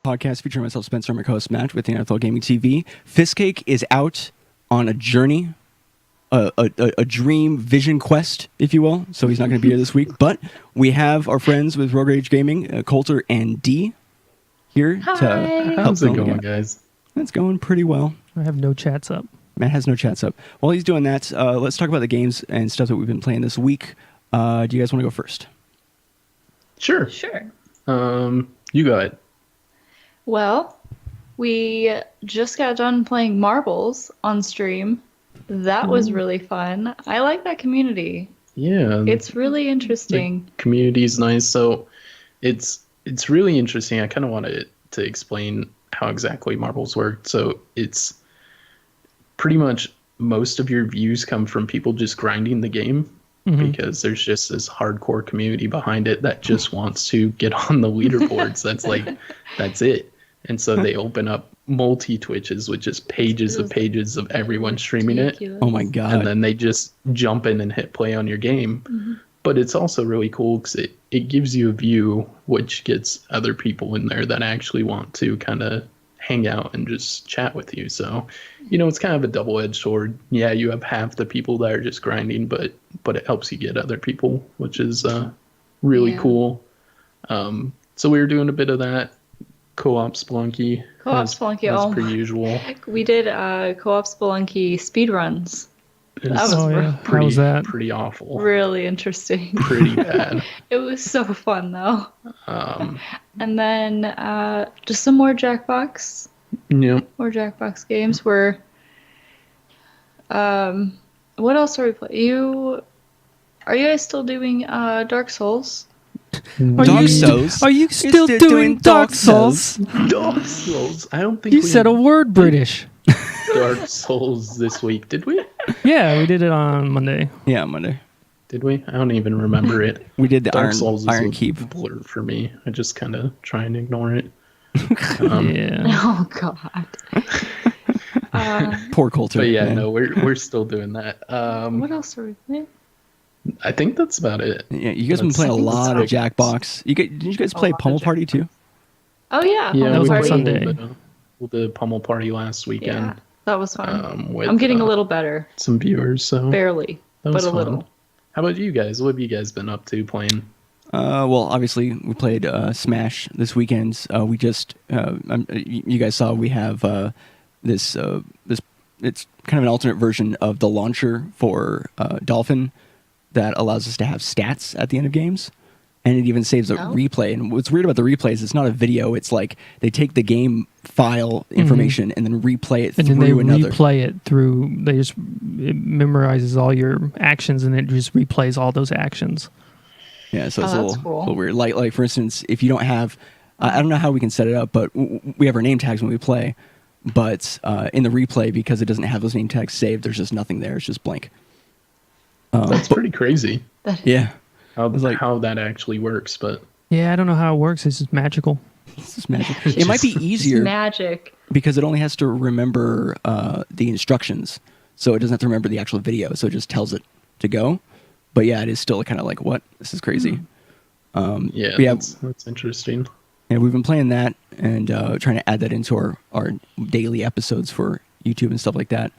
podcast featuring myself, Spencer, and my co-host Matt with the NFL Gaming TV. Fistcake is out on a journey, a dream vision quest, if you will. So he's not going to be here this week, but we have our friends with RogueRageGaming, Colter and Dee, here to help. How's it going, guys? It's going pretty well. I have no chats up. Matt has no chats up. While he's doing that, let's talk about the games and stuff that we've been playing this week. Do you guys want to go first? Sure. You go ahead. Well, we just got done playing marbles on stream. That was really fun. I like that community. Yeah. It's really interesting. The community's nice. So it's really interesting. I kind of wanted to explain how exactly marbles work. So it's pretty much most of your views come from people just grinding the game. Because there's just this hardcore community behind it that just wants to get on the leaderboards. That's it. And so they open up multi-Twitches with just pages of everyone streaming it. Oh my God. And then they just jump in and hit play on your game. But it's also really cool because it gives you a view which gets other people in there that actually want to kind of hang out and just chat with you. So, it's kind of a double-edged sword. Yeah, you have half the people that are just grinding, but it helps you get other people, which is really cool. So we were doing a bit of that. Co-op Spelunky. As per usual. We did co-op Spelunky speedruns. That was pretty awful. Really interesting. Pretty bad. It was so fun though. And then just some more JackBox. Yep. More JackBox games. What else are we playing? Are you guys still doing Dark Souls? Are you still doing Dark Souls? Dark Souls. I don't think you said a word British. Dark Souls this week, did we? Yeah, we did it on Monday. Yeah, Monday. Did we? I don't even remember it. We did the Dark Souls Iron is Keep. a blur for me. I just kind of try and ignore it. Yeah. Oh God. Poor Colter. But yeah, man. no, we're still doing that. What else are we playing? I think that's about it. Yeah, you guys have been playing a lot of Jackbox. Didn't you guys play Pummel Party too? Oh yeah, that was on Party. Sunday. We did Pummel Party last weekend. Yeah, that was fun. With, I'm getting a little better. Some viewers, so Barely, but a little. How about you guys? What have you guys been up to playing? Well, obviously we played Smash this weekend. We just you guys saw we have this it's kind of an alternate version of the launcher for Dolphin that allows us to have stats at the end of games, and it even saves a replay. And what's weird about the replay is it's not a video. It's like they take the game file information and then replay it through another. Replay it through. It memorizes all your actions and it just replays all those actions. Yeah, so it's a little weird. Like for instance, if you don't have, I don't know how we can set it up, but we have our name tags when we play. But in the replay, because it doesn't have those name tags saved, there's just nothing there. It's just blank. That's pretty crazy. Yeah. How that actually works, but yeah, I don't know how it works. It's just magical. It's just magic. It might be easier. Magic. Because it only has to remember the instructions, so it doesn't have to remember the actual video. So it just tells it to go. But yeah, it is still kind of like, what? This is crazy. That's interesting. Yeah, we've been playing that and trying to add that into our daily episodes for YouTube and stuff like that.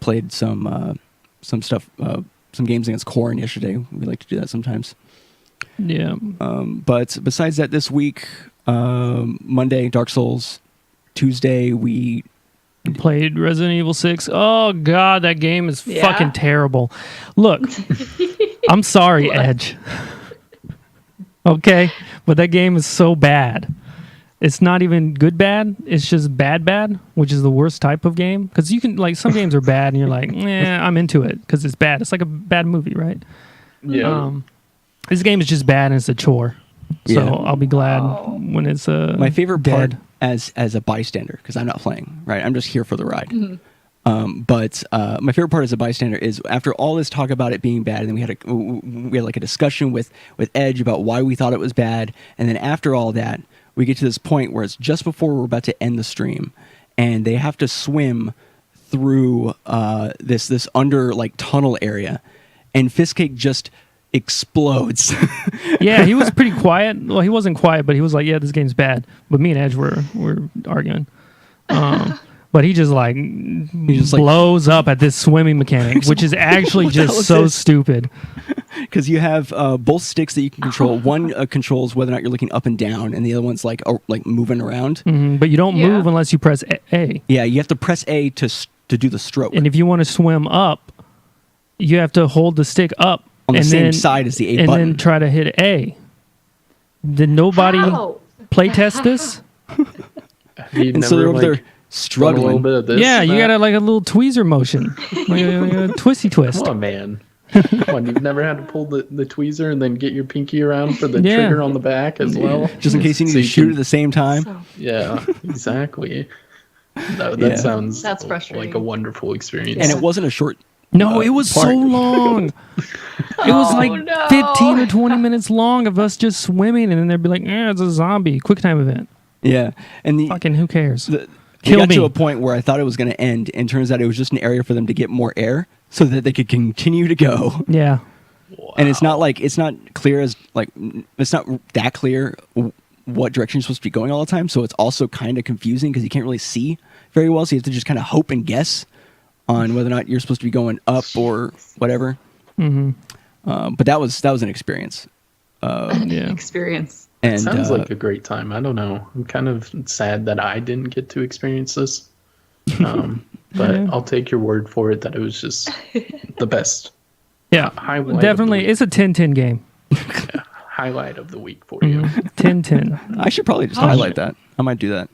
Played some stuff. Some games against Corn yesterday. We like to do that sometimes. Yeah. But besides that, this week, Monday, Dark Souls. Tuesday, we played Resident Evil 6. Oh, God, that game is fucking terrible. Look, I'm sorry, Edge. Okay, but that game is so bad. It's not even good bad. It's just bad, which is the worst type of game. Because you can, like, some games are bad and you're like, I'm into it because it's bad. It's like a bad movie, right? Yeah. This game is just bad and it's a chore. So I'll be glad when it's my favorite dead. part as a bystander, because I'm not playing, right? I'm just here for the ride. But my favorite part as a bystander is after all this talk about it being bad, and then we had like a discussion with Edge about why we thought it was bad, and then after all that, we get to this point where it's just before we're about to end the stream, and they have to swim through this under like tunnel area, and Fistcake just explodes. Yeah, he was pretty quiet. Well, he wasn't quiet, but he was like, "Yeah, this game's bad." But me and Edge were arguing. But he just like blows up at this swimming mechanic, which is actually just so stupid. Because you have both sticks that you can control. One controls whether or not you're looking up and down, and the other one's like moving around. But you don't move unless you press A. Yeah, you have to press A to do the stroke. And if you want to swim up, you have to hold the stick up on the same side as the A button, and then try to hit A. Did nobody play test this? And so they're over there struggling. A little bit of this you got like a little tweezer motion, like a twisty twist. Come on, man. Come on, you've never had to pull the tweezer and then get your pinky around for the trigger on the back as well? Just in case you need to shoot at the same time? Yeah, exactly. That sounds That's frustrating. like a wonderful experience. And it wasn't a short... No, it was so long. It was like 15 or 20 minutes long of us just swimming, and then they'd be like, it's a zombie QuickTime event. Yeah. And fucking who cares? It got to a point where I thought it was going to end, and turns out it was just an area for them to get more air so that they could continue to go. Yeah. Wow. And it's not clear as, like, it's not that clear what direction you're supposed to be going all the time, so it's also kind of confusing because you can't really see very well, so you have to just kind of hope and guess on whether or not you're supposed to be going up or whatever. But that was an experience. Experience. And sounds like a great time. I don't know. I'm kind of sad that I didn't get to experience this. But I'll take your word for it that it was just the best. Yeah, definitely. It's a 10-10 game. Highlight of the week for you. 10-10. I should probably just highlight that. I might do that.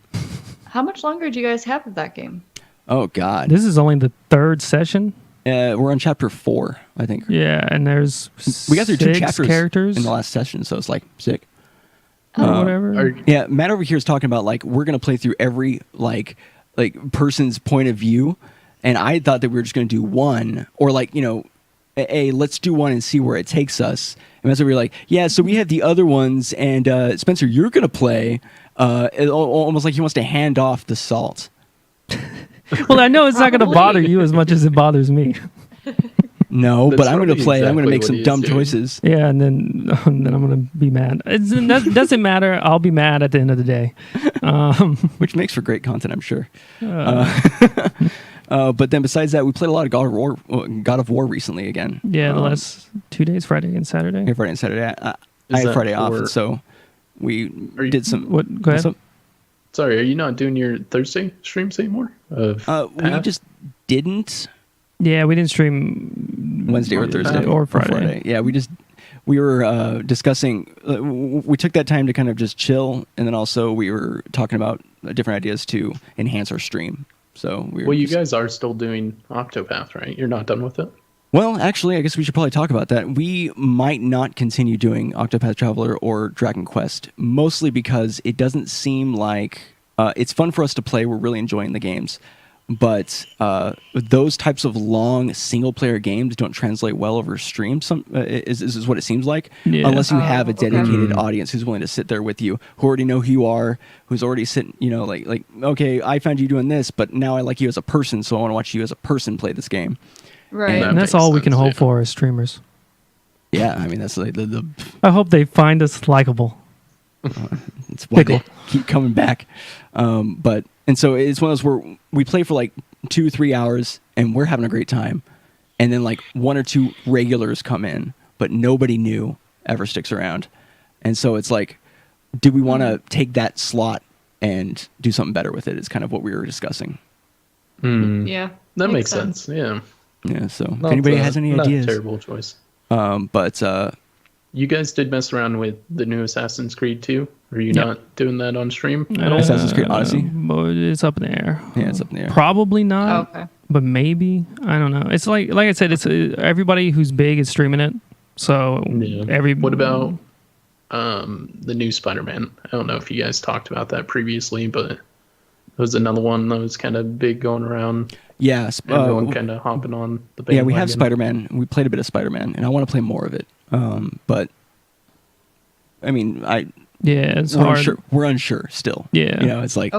How much longer do you guys have of that game? Oh, God. This is only the third session. We're on chapter 4, I think. Yeah, and there's we got through 2 chapters characters in the last session, so it's like sick. Whatever. Yeah, Matt over here is talking about like we're gonna play through every like person's point of view, and I thought that we were just gonna do one, or like let's do one and see where it takes us. And that's what we were like, yeah. So we have the other ones, and Spencer, you're gonna play. Almost like he wants to hand off the salt. Well, I know it's not going to bother you as much as it bothers me. No, but I'm going to play. I'm going to make some dumb choices. Yeah, and then I'm going to be mad. That doesn't matter. I'll be mad at the end of the day. Which makes for great content, I'm sure. But then besides that, we played a lot of God of War recently again. Yeah, the last 2 days, Friday and Saturday. Yeah, Friday and Saturday. I had Friday off, so we did some... What? Go ahead. Sorry, are you not doing your Thursday streams anymore? We just didn't. Yeah, we didn't stream Wednesday or Thursday or Friday. Yeah, we were discussing. We took that time to kind of just chill, and then also we were talking about different ideas to enhance our stream. So you guys are still doing Octopath, right? You're not done with it? Well, actually, I guess we should probably talk about that. We might not continue doing Octopath Traveler or Dragon Quest, mostly because it doesn't seem like it's fun for us to play. We're really enjoying the games. But those types of long single-player games don't translate well over stream. Is what it seems like, unless you have a dedicated audience who's willing to sit there with you, who already know who you are, who's already sitting, like okay, I found you doing this, but now I like you as a person, so I want to watch you as a person play this game. Right, and that's all we can hope for as streamers. Yeah, I mean that's like the I hope they find us likable. It's why they keep coming back. And so it's one of those where we play for like 2-3 hours and we're having a great time, and then like 1 or 2 regulars come in, but nobody new ever sticks around, and so it's like, do we want to take that slot and do something better with it? Is kind of what we were discussing. Yeah, that makes sense. Yeah. Yeah. So if anybody has any ideas, not a terrible choice. But you guys did mess around with the new Assassin's Creed 2. Are you not doing that on stream? Assassin's Creed Odyssey? It's up in the air. Yeah, it's up in the air. Probably not, but maybe. I don't know. It's like I said, it's everybody who's big is streaming it. So What about the new Spider-Man? I don't know if you guys talked about that previously, but it was another one that was kind of big going around. Yeah. Everyone kind of hopping on the bandwagon. Yeah, we have Spider-Man. We played a bit of Spider-Man, and I want to play more of it. But I mean, it's hard. We're unsure still. Yeah, it's like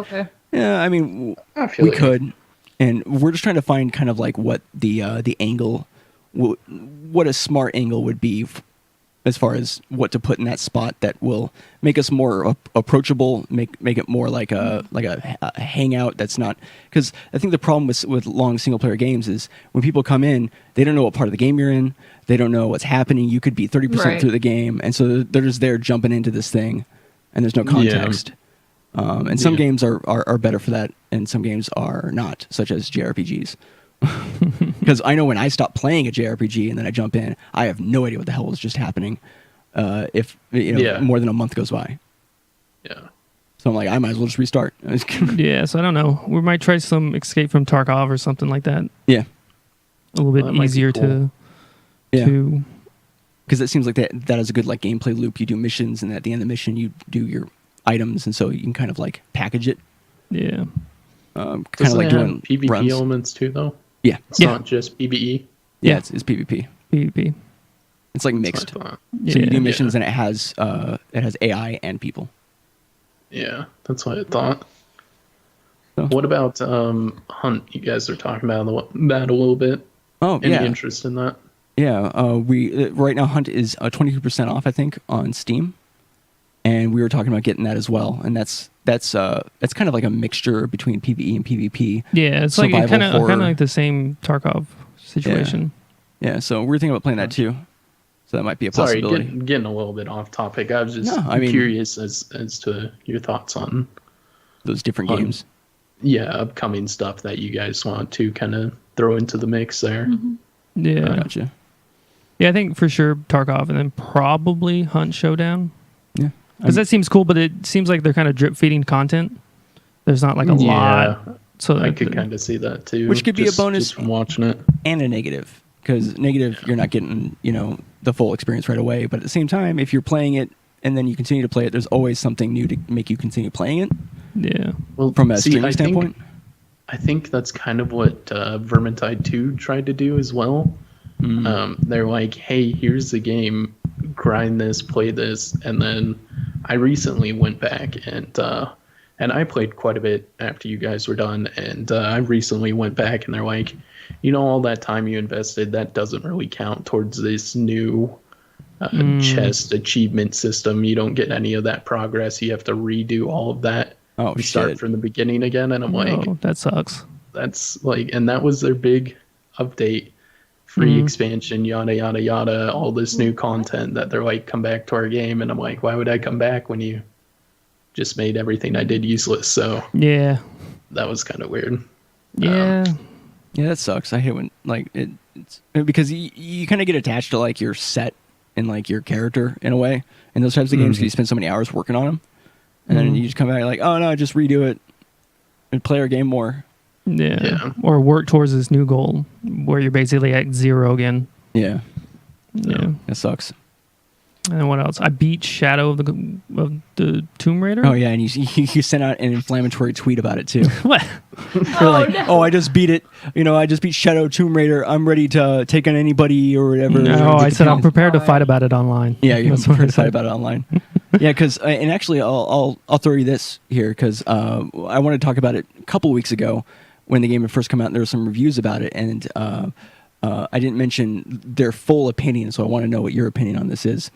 Yeah, I mean, we could, and we're just trying to find kind of like what the angle, what a smart angle would be as far as what to put in that spot that will make us more approachable, make it more like a hangout. That's not, because I think the problem with long single player games is when people come in, they don't know what part of the game you're in, they don't know what's happening. You could be 30% through the game, and so they're just there jumping into this thing, and there's no context. And some games are better for that, and some games are not, such as JRPGs. Because I know when I stop playing a JRPG and then I jump in, I have no idea what the hell was just happening. If more than a month goes by, so I'm like, I might as well just restart. Yeah, so I don't know. We might try some Escape from Tarkov or something like that. Yeah, a little bit easier to. Because it seems like that is a good like gameplay loop. You do missions, and at the end of the mission, you do your items, and so you can kind of like package it. Yeah. Kind of like doing PvP runs. elements too, though. Yeah. It's not just PvE. Yeah, it's PvP. PvP. It's like mixed. So Yeah. you do missions, and it has AI and people. Yeah, that's what I thought. So. What about Hunt? You guys are talking about that a little bit. Oh, Any yeah. interest in that? Yeah, we right now Hunt is 22% off, I think, on Steam, and we were talking about getting that as well. And that's kind of like a mixture between PvE and PvP. Yeah, it's like kind of like the same Tarkov situation. Yeah, so we're thinking about playing that too. So that might be a possibility. Sorry, getting a little bit off topic. I was just curious as to your thoughts on those different games. Yeah, upcoming stuff that you guys want to kind of throw into the mix there. Mm-hmm. Yeah, I gotcha. Yeah, I think for sure Tarkov, and then probably Hunt Showdown. Yeah, because that seems cool, but it seems like they're kind of drip feeding content. There's not like a lot, so I could kind of see that too. Which could be a bonus just from watching it, and a negative. Because negative, you're not getting the full experience right away. But at the same time, if you're playing it and then you continue to play it, there's always something new to make you continue playing it. Yeah. Well, from a streaming standpoint, I think that's kind of what Vermintide 2 tried to do as well. They're like, hey, here's the game, grind this, play this, and then I recently went back and I played quite a bit after you guys were done, and I recently went back and they're like, all that time you invested, that doesn't really count towards this new chest achievement system. You don't get any of that progress. You have to redo all of that. Oh, and start from the beginning again. And I'm like, that sucks. That's like, and that was their big update, free expansion, yada, yada, yada, all this new content that they're like, come back to our game. And I'm like, why would I come back when you just made everything I did useless? So yeah, that was kind of weird. Yeah. Yeah, that sucks. I hate when it's because you kind of get attached to like your set and like your character in a way in those types of games because you spend so many hours working on them, and then you just come back like, oh no, just redo it and play our game more. Yeah. Or work towards this new goal where you're basically at 0 again. Yeah. Yeah. That sucks. And what else? I beat Shadow of the Tomb Raider. Oh yeah, and you sent out an inflammatory tweet about it too. What? You're like, oh, I just beat it. I just beat Shadow Tomb Raider. I'm ready to take on anybody or whatever. No, I said I'm prepared to fight about it online. Yeah, you're prepared to fight about it online. Yeah, because and actually, I'll throw you this here because I wanted to talk about it a couple weeks ago when the game had first come out. And there were some reviews about it, and I didn't mention their full opinion, so I want to know what your opinion on this is.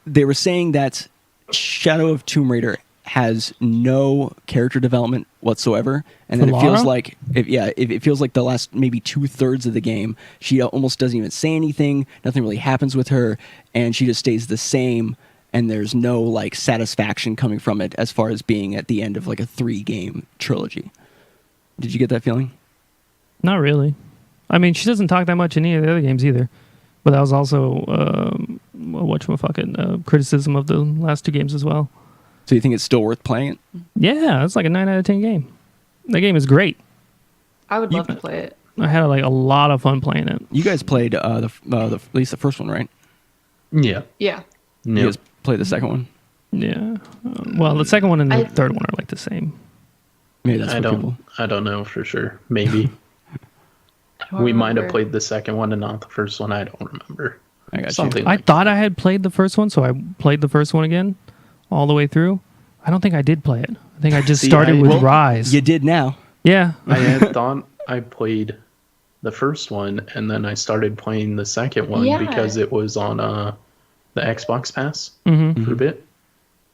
They were saying that Shadow of Tomb Raider has no character development whatsoever, and then it feels like it feels like the last maybe 2/3 of the game she almost doesn't even say anything, nothing really happens with her, and she just stays the same, and there's no like satisfaction coming from it as far as being at the end of like a 3-game trilogy. Did you get that feeling? Not really. I mean, she doesn't talk that much in any of the other games either. But that was also criticism of the last 2 games as well. So you think it's still worth playing it? Yeah, it's like a 9 out of 10 game. That game is great. I would love to play it. I had like a lot of fun playing it. You guys played at least the first one, right? Yeah. Yeah. You guys played the second one? Yeah. Well, the second one and the third one are like the same. Maybe that's people. I don't know for sure. Maybe. We might have played the second one and not the first one. I don't remember. I got something. you. I thought I had played the first one, so I played the first one again, all the way through. I don't think I did play it. I think I just started with Rise. You did now. Yeah. I had thought I played the first one, and then I started playing the second one Yeah. because it was on the Xbox Pass Mm-hmm. for a bit.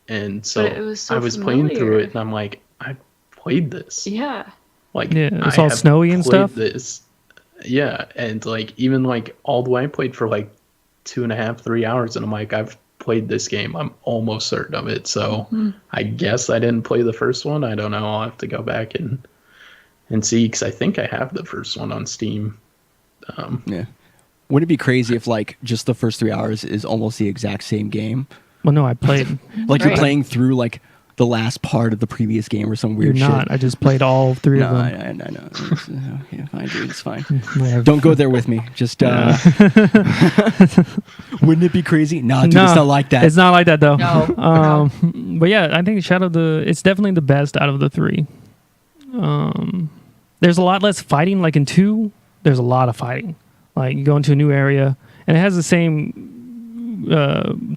And so But it was so I was playing through familiar. it, and I'm like, I played this. Yeah. Like, Yeah, it's I all have snowy and played stuff. This. Yeah, and like even like all the way I played for like 2.5, 3 hours, and I'm like, I've played this game. I'm almost certain of it. So I guess I didn't play the first one. I don't know. I'll have to go back and see, because I think I have the first one on Steam. Yeah. Wouldn't it be crazy if like just the first 3 hours is almost the exact same game? Well, no, I played. Like you're Right. playing through like the last part of the previous game or some You're weird not. shit. I just played all three No, of them. I know. It's, okay, fine, dude. It's fine. I have- Don't go there with me. Just wouldn't it be crazy? No, dude, No, it's not like that. It's not like that though. No. But yeah, I think it's definitely the best out of the three. There's a lot less fighting. Like in 2, there's a lot of fighting. Like you go into a new area, and it has the same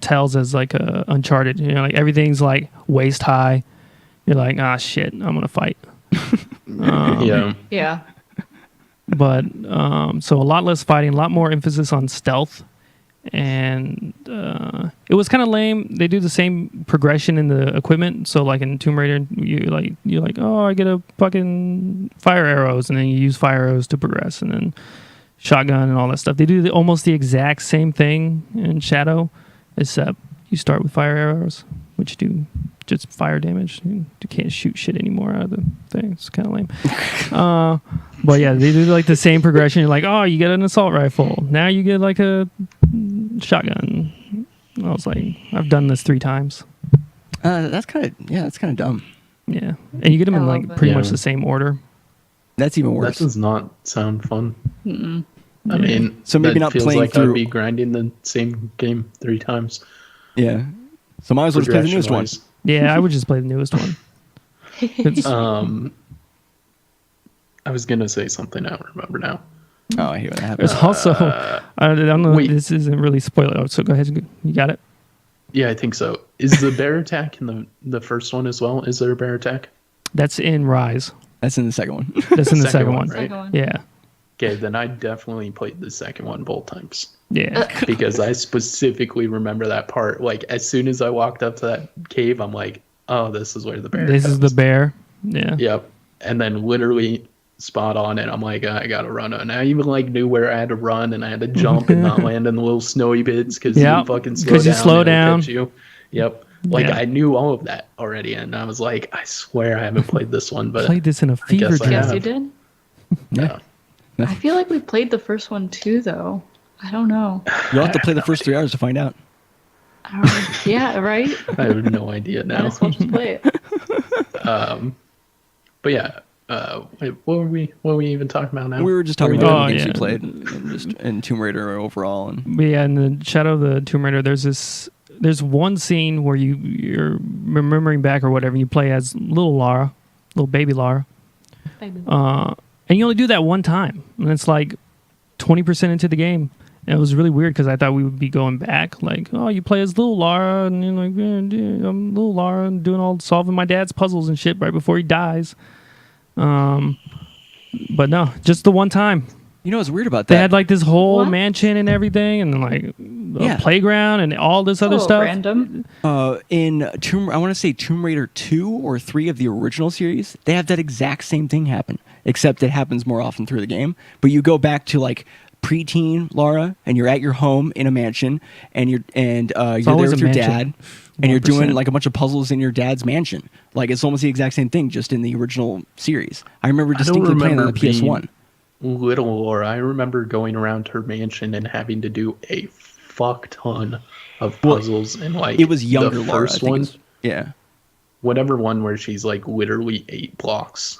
tells as like Uncharted. You know, like everything's like waist high. You're like, ah, shit, I'm gonna fight. Yeah. Yeah. But so a lot less fighting, a lot more emphasis on stealth, and it was kind of lame. They do the same progression in the equipment. So like in Tomb Raider, you're like, oh, I get a fucking fire arrows, and then you use fire arrows to progress, and then shotgun and all that stuff. They do almost the exact same thing in Shadow, except you start with fire arrows, which do just fire damage. You can't shoot shit anymore out of the thing. It's kind of lame. But yeah, they do like the same progression. You're like, oh, you get an assault rifle. Now you get like a shotgun. I was like, I've done this 3 times. That's kind of dumb. Yeah, and you get them I in love like it. pretty Yeah. much the same order. That's even That worse. does not sound fun. I Yeah. mean, So maybe that not feels playing like through- I'd be grinding the same game 3 times. Yeah. So might as well just play the newest one. progression-wise. Yeah, I would just play the newest one. It's- I was gonna say something. I don't remember now. Oh, I hear what happens. There's also, I don't know. wait. This isn't really spoiler. Oh, so go ahead. You got it. Yeah, I think so. Is the bear attack in the first one as well? Is there a bear attack? That's in Rise. That's in the second one. That's in the Second second one, one. right? Second one. Yeah, Okay, then I definitely played the second one both times. yeah. Because I specifically remember that part. Like, as soon as I walked up to that cave, I'm like, oh, this is where the bear This is the comes. bear. Yeah. Yep. And then literally spot on it. I'm like, I gotta run. And I even like knew where I had to run, and I had to jump and not land in the little snowy bits because Yep, you fucking 'cause you slow and it'll down. catch you. Yep. Like, Yeah. I knew all of that already, and I was like, I swear I haven't played this one, but Played this in a fever guess I dream. Yes, have. you did. yeah. I feel like we played the first one too, though. I don't know. You'll have to play the first 3 hours to find out. I don't know. Yeah, right? I have no idea Might now. as well just play it. But yeah, wait, what were we even talking about now? We were just talking Oh, about the games yeah. we played and just in Tomb Raider overall. And But yeah, in the Shadow of the Tomb Raider, there's one scene where you're remembering back or whatever. You play as little baby Lara, Baby. and you only do that one time, and it's like 20% into the game. And it was really weird because I thought we would be going back, like, oh, you play as little Lara, and you're like, yeah, I'm little Lara, and solving my dad's puzzles and shit right before he dies. But no, just the one time. you know what's weird about They that? had like this whole What? mansion and everything, and like Yeah. a playground and all this other Oh, stuff. Random. In I want to say Tomb Raider 2 or 3 of the original series, they have that exact same thing happen, except it happens more often through the game. But you go back to like preteen Lara, and you're at your home in a mansion, and you're there always with a your mansion. dad, and you're 100%. doing like a bunch of puzzles in your dad's mansion. Like it's almost the exact same thing, just in the original series. I remember I don't distinctly playing on remember the PS1. little Laura. I remember going around her mansion and having to do a fuck ton of puzzles, and like It was younger the Lara. I first think one, it's- yeah. whatever one where she's like literally 8 blocks.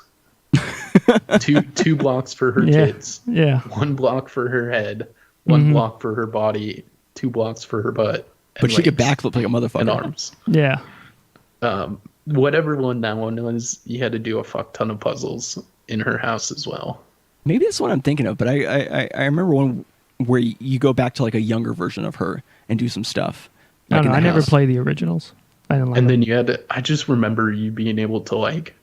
two blocks for her Yeah. tits, Yeah. 1 block for her head, 1 block for her body, 2 blocks for her butt. But and she could legs backflip like a motherfucker. and arms. Yeah. Whatever one that one was, you had to do a fuck ton of puzzles in her house as well. Maybe that's what I'm thinking of, but I remember one where you go back to like a younger version of her and do some stuff. I Like don't in know. I the never house. played the originals. I didn't like And them. then you had to, I just remember you being able to like,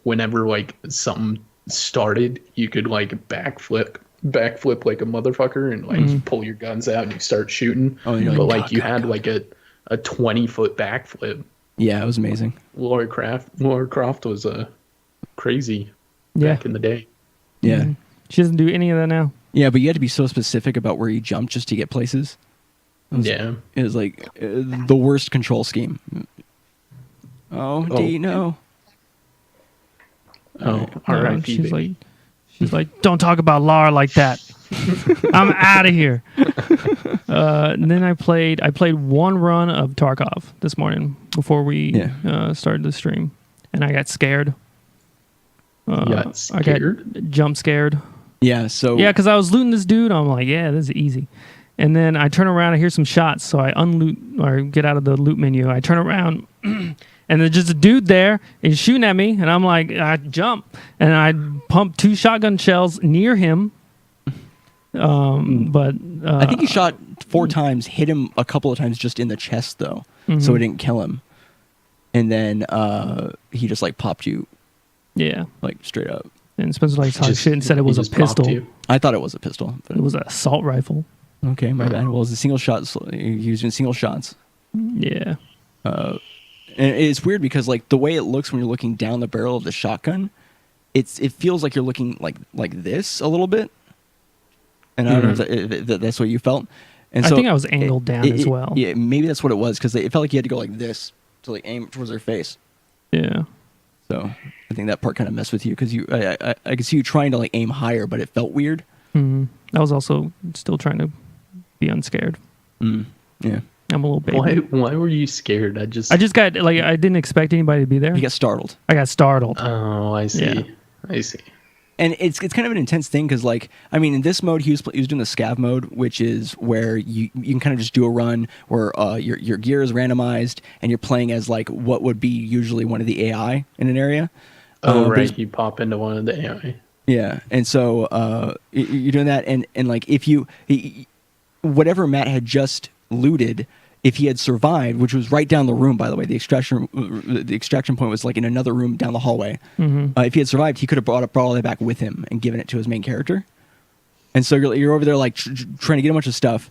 whenever like something started, you could like backflip backflip like a motherfucker, and like you pull your guns out and you start shooting. Oh, you're but like, like you had like a 20-foot backflip. Yeah, it was amazing. Lara Croft was crazy Yeah. back in the day. Yeah. She doesn't do any of that now. Yeah, but you had to be so specific about where you jumped just to get places. Yeah. It was like the worst control scheme. Oh, D, no. Oh, No, R.I.P. she's baby. like, don't talk about Lara like that. I'm out of here. And then I played one run of Tarkov this morning before we started the stream, and I got scared. You got scared? I got jump scared. Yeah, so... Yeah, because I was looting this dude. I'm like, yeah, this is easy. And then I turn around, I hear some shots, so I unloot or get out of the loot menu. I turn around, and there's just a dude there. He's shooting at me, and I'm like, I jump, and I pump 2 shotgun shells near him. But I think he shot 4 times, hit him a couple of times just in the chest, though, so it didn't kill him. And then he just, like, popped you, yeah. like, straight up. And Spencer like talked Just- shit and said it was he a just popped pistol. you. I thought it was a pistol. But It was an assault rifle. okay, my bad. Well, it was a single shot. He was doing single shots. Yeah. And it's weird because, like, the way it looks when you're looking down the barrel of the shotgun, it feels like you're looking like this a little bit. And I don't know if that's what you felt. And I so think I was angled down as well. Yeah, maybe that's what it was because it felt like you had to go like this to like aim towards their face. Yeah. So I think that part kind of messed with you because I could see you trying to like aim higher, but it felt weird. I was also still trying to be unscared. Yeah, I'm a little baby. Why were you scared? I just got like I didn't expect anybody to be there. he got startled. I got startled. Oh, I see. Yeah. I see. And it's kind of an intense thing because, like, I mean, in this mode, he was doing the scav mode, which is where you can kind of just do a run where your gear is randomized and you're playing as, like, what would be usually one of the AI in an area. Oh, right. You pop into one of the AI. Yeah, and so you're doing that, and like, if whatever Matt had just looted, if he had survived, which was right down the room, by the way, the extraction point was like in another room down the hallway. If he had survived, he could have brought all that back with him and given it to his main character. And so you're over there like trying to get a bunch of stuff,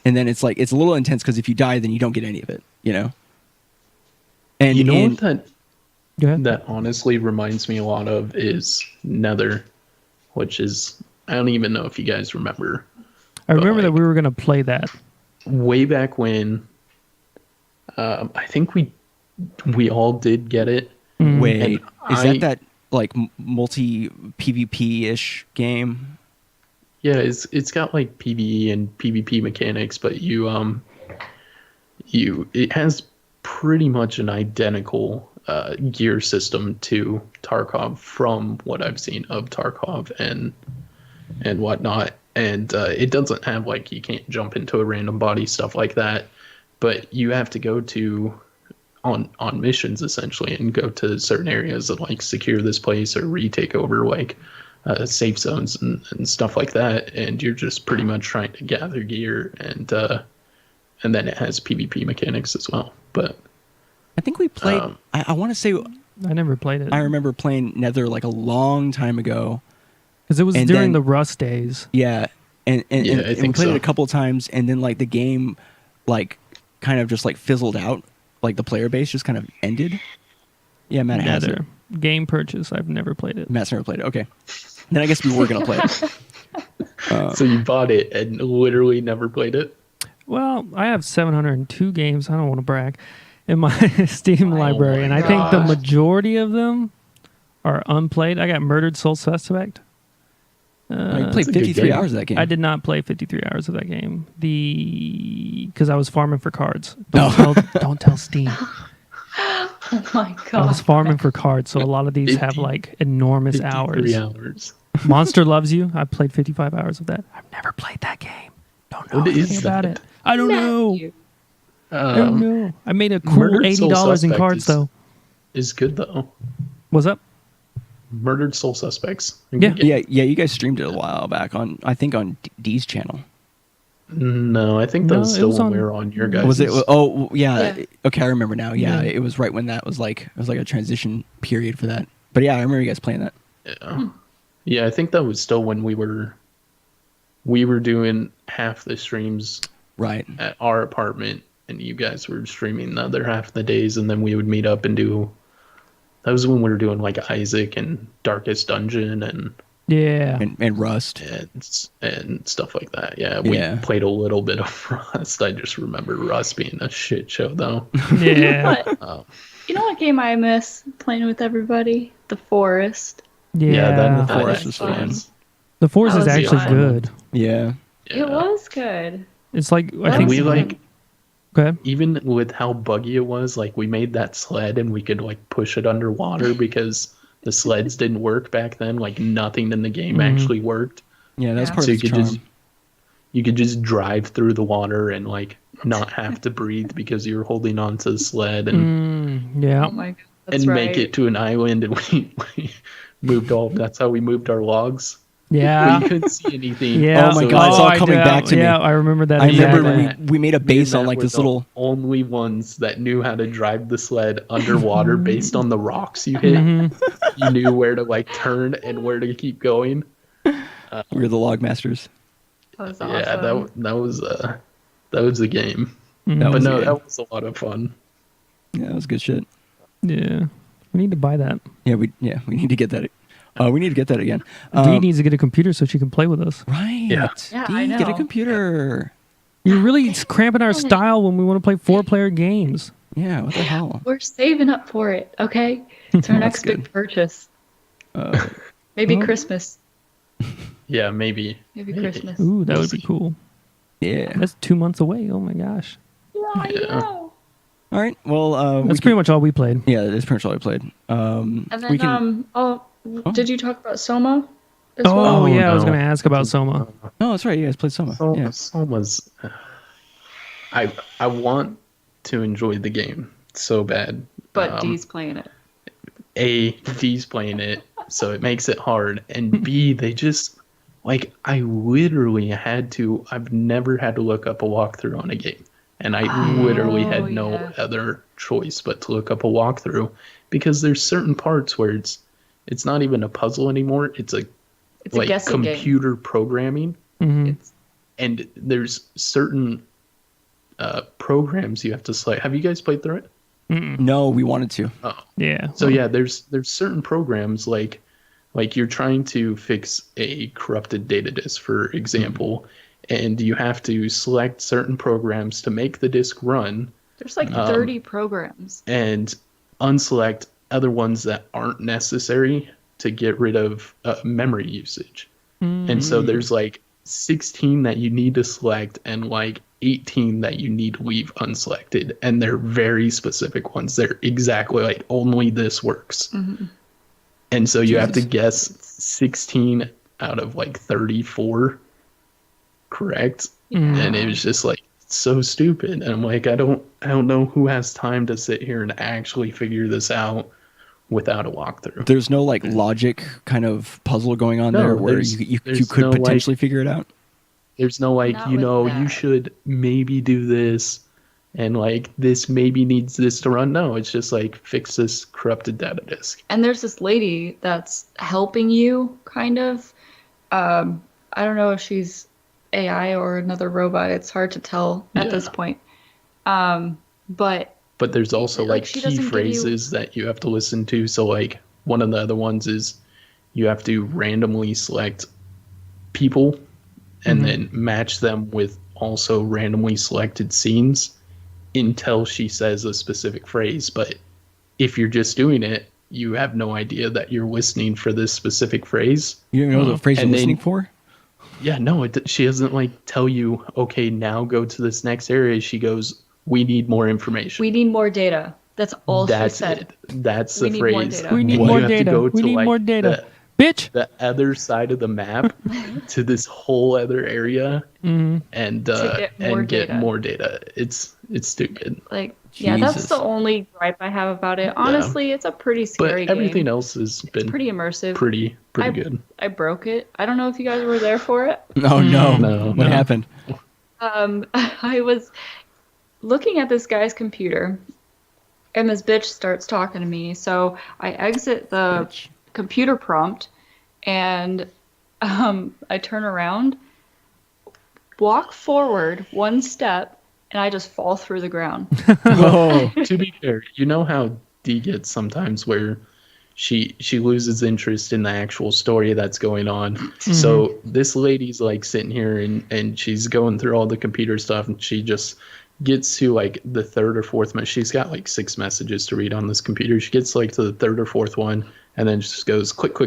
and then it's like it's a little intense because if you die, then you don't get any of it, you know. And you know what Go ahead. that honestly reminds me a lot of is Nether, which is I don't even know if you guys remember. I remember that like- we were gonna play that. Way back when, I think we all did get it. wait, And is that like multi PvP ish game? Yeah, it's got like PvE and PvP mechanics, but it has pretty much an identical gear system to Tarkov from what I've seen of Tarkov and whatnot. And it doesn't have like you can't jump into a random body, stuff like that, but you have to go to on missions essentially and go to certain areas and like secure this place or retake over like safe zones and stuff like that, and you're just pretty much trying to gather gear, and then it has PvP mechanics as well. But I think we played. I want to say I never played it I remember playing Nether like a long time ago. because it was and during then- the Rust days. Yeah, and Yeah, I we think played so. it a couple of times, and then like the game, like kind of just like fizzled out, like the player base just kind of ended. Yeah, Matt has it. Nether game purchase. I've never played it. Matt's never played it. Okay, then I guess we were gonna play it. so you bought it and literally never played it? Well, I have 702 games. I don't want to brag in my Steam library, and I think the gosh. majority of them are unplayed. I got Murdered Soul Suspect. I played a good 53 game. hours of that game. I did not play 53 hours of that game. Because I was farming for cards. Don't tell Steam. Oh my I god. was farming for cards, so a lot of these have 50 like enormous 53 hours. hours. Monster Loves You. I played 55 hours of that. I've never played that game. Don't know What anything is about that? it. I don't know. Matthew. I don't know. I made a cool Murdered Soul $80 in Suspect cards is- though. Is good though. What's up? Murdered Soul Suspects. Yeah. yeah. You guys streamed it a while back on Dee's channel. No, I think that No, was it still was when on- we were on your guys. Was it? Oh, yeah. Yeah. Okay, I remember now. Yeah, Yeah. it was right when that was like it was like a transition period for that. But yeah, I remember you guys playing that. Yeah, I think that was still when we were we were doing half the streams Right. at our apartment, and you guys were streaming the other half of the days, and then we would meet up and do. That was when we were doing like Isaac and Darkest Dungeon and And Rust. and stuff like that. Yeah, we played a little bit of Rust. I just remember Rust being a shit show though. Yeah. You know what game I miss playing with everybody? The Forest. Yeah. The Forest was fun. The Forest That is was actually fun. good. Yeah. Yeah. It was good. It's like I That think we was like fun. Go ahead. even with how buggy it was, like we made that sled and we could like push it underwater because the sleds didn't work back then. Like nothing in the game actually worked. Yeah, that's Yeah. part So of you the could charm. just you could just drive through the water and like not have to breathe because you were holding on to the sled and Yeah. Oh my god. That's and right. make it to an island, and we moved all. That's how we moved our logs. Yeah. We couldn't see anything. Yeah. Oh my so God, it's all I coming do. back to me. Yeah, I remember that. I remember exactly. we made a me base and on Matt like were this the little. only ones that knew how to drive the sled underwater based on the rocks you hit. You knew where to like turn and where to keep going. We were the log masters. That was awesome. Yeah, that was the game. That But was no, good. that was a lot of fun. Yeah, that was good shit. Yeah. We need to buy that. Yeah, we need to get that. We need to get that again. Dee needs to get a computer so she can play with us. Right. Yeah. Yeah, Dee, I get a know. computer. You're really cramping our style when we want to play 4-player games. Yeah. What the hell? We're saving up for it, okay? It's our That's next big good. purchase. Uh, Maybe well- Christmas. Yeah, maybe. Maybe Christmas. Ooh, that would be cool. yeah. That's 2 months away. Oh my gosh. Yeah, I Yeah. know. All right. Well, That's pretty much all we played. Yeah, that's pretty much all I played. And we then, can. did you talk about Soma as Oh, well? yeah, I was no. going to ask about Soma. Oh, that's right. You guys played Soma. Yeah. Soma's. I want to enjoy the game so bad. But Dee's playing it. A, D's playing it, so it makes it hard. And B, they just, like, I literally I've never had to look up a walkthrough on a game. And I literally had no yeah. other choice but to look up a walkthrough because there's certain parts where it's not even a puzzle anymore. It's It's a like guessing game. computer programming. It's, And there's certain programs you have to select. Have you guys played through it? No, we wanted to. Yeah. So yeah, there's certain programs like you're trying to fix a corrupted data disk, for example, and you have to select certain programs to make the disk run there's like 30 programs. and unselect other ones that aren't necessary to get rid of memory usage. And so there's like 16 that you need to select and like 18 that you need to leave unselected, and they're very specific ones. They're exactly like only this works. And so you have to guess 16 out of like 34 correct. And it was just like so stupid. And I'm like, I don't know who has time to sit here and actually figure this out without a walkthrough. There's no like logic kind of puzzle going on No, there where there's- you there's could no, like- potentially figure it out. There's no like, Not you with know, you that. should maybe do this, and like this maybe needs this to run. No, it's just like fix this corrupted data disk. And there's this lady that's helping you, kind of. I don't know if she's AI or another robot. It's hard to tell at this Yeah. point. But But there's also Like, like she key doesn't give you- phrases that you have to listen to. So like one of the other ones is you have to randomly select people and then match them with also randomly selected scenes until she says a specific phrase. But if you're just doing it, you have no idea that you're listening for this specific phrase. You don't know the phrase you're And then- listening for? Yeah, no, she doesn't like tell you, okay, now go to this next area. She goes, we need more information. we need more data. That's all That's she said. it. That's We the need more phrase. data. We need And more you have to data. go We to, need like, more data. Bitch. the other side of the map to this whole other area and get more get data. more data. It's stupid. Like, yeah, that's Jesus. the only gripe I have about it. Honestly, it's a pretty But scary everything game. else has been Pretty immersive. pretty I, good. I broke it. I don't know if you guys were there for it. Oh no. No, What no. happened? I was looking at this guy's computer, and this bitch starts talking to me. So I exit the computer prompt, and I turn around, walk forward one step, and I just fall through the ground. Oh, To be fair, you know how Dee gets sometimes where she loses interest in the actual story that's going on. So this lady's like sitting here and she's going through all the computer stuff, and she just gets to like the third or fourth message. She's got like 6 messages to read on this computer. She gets like to the third or fourth one and then just goes click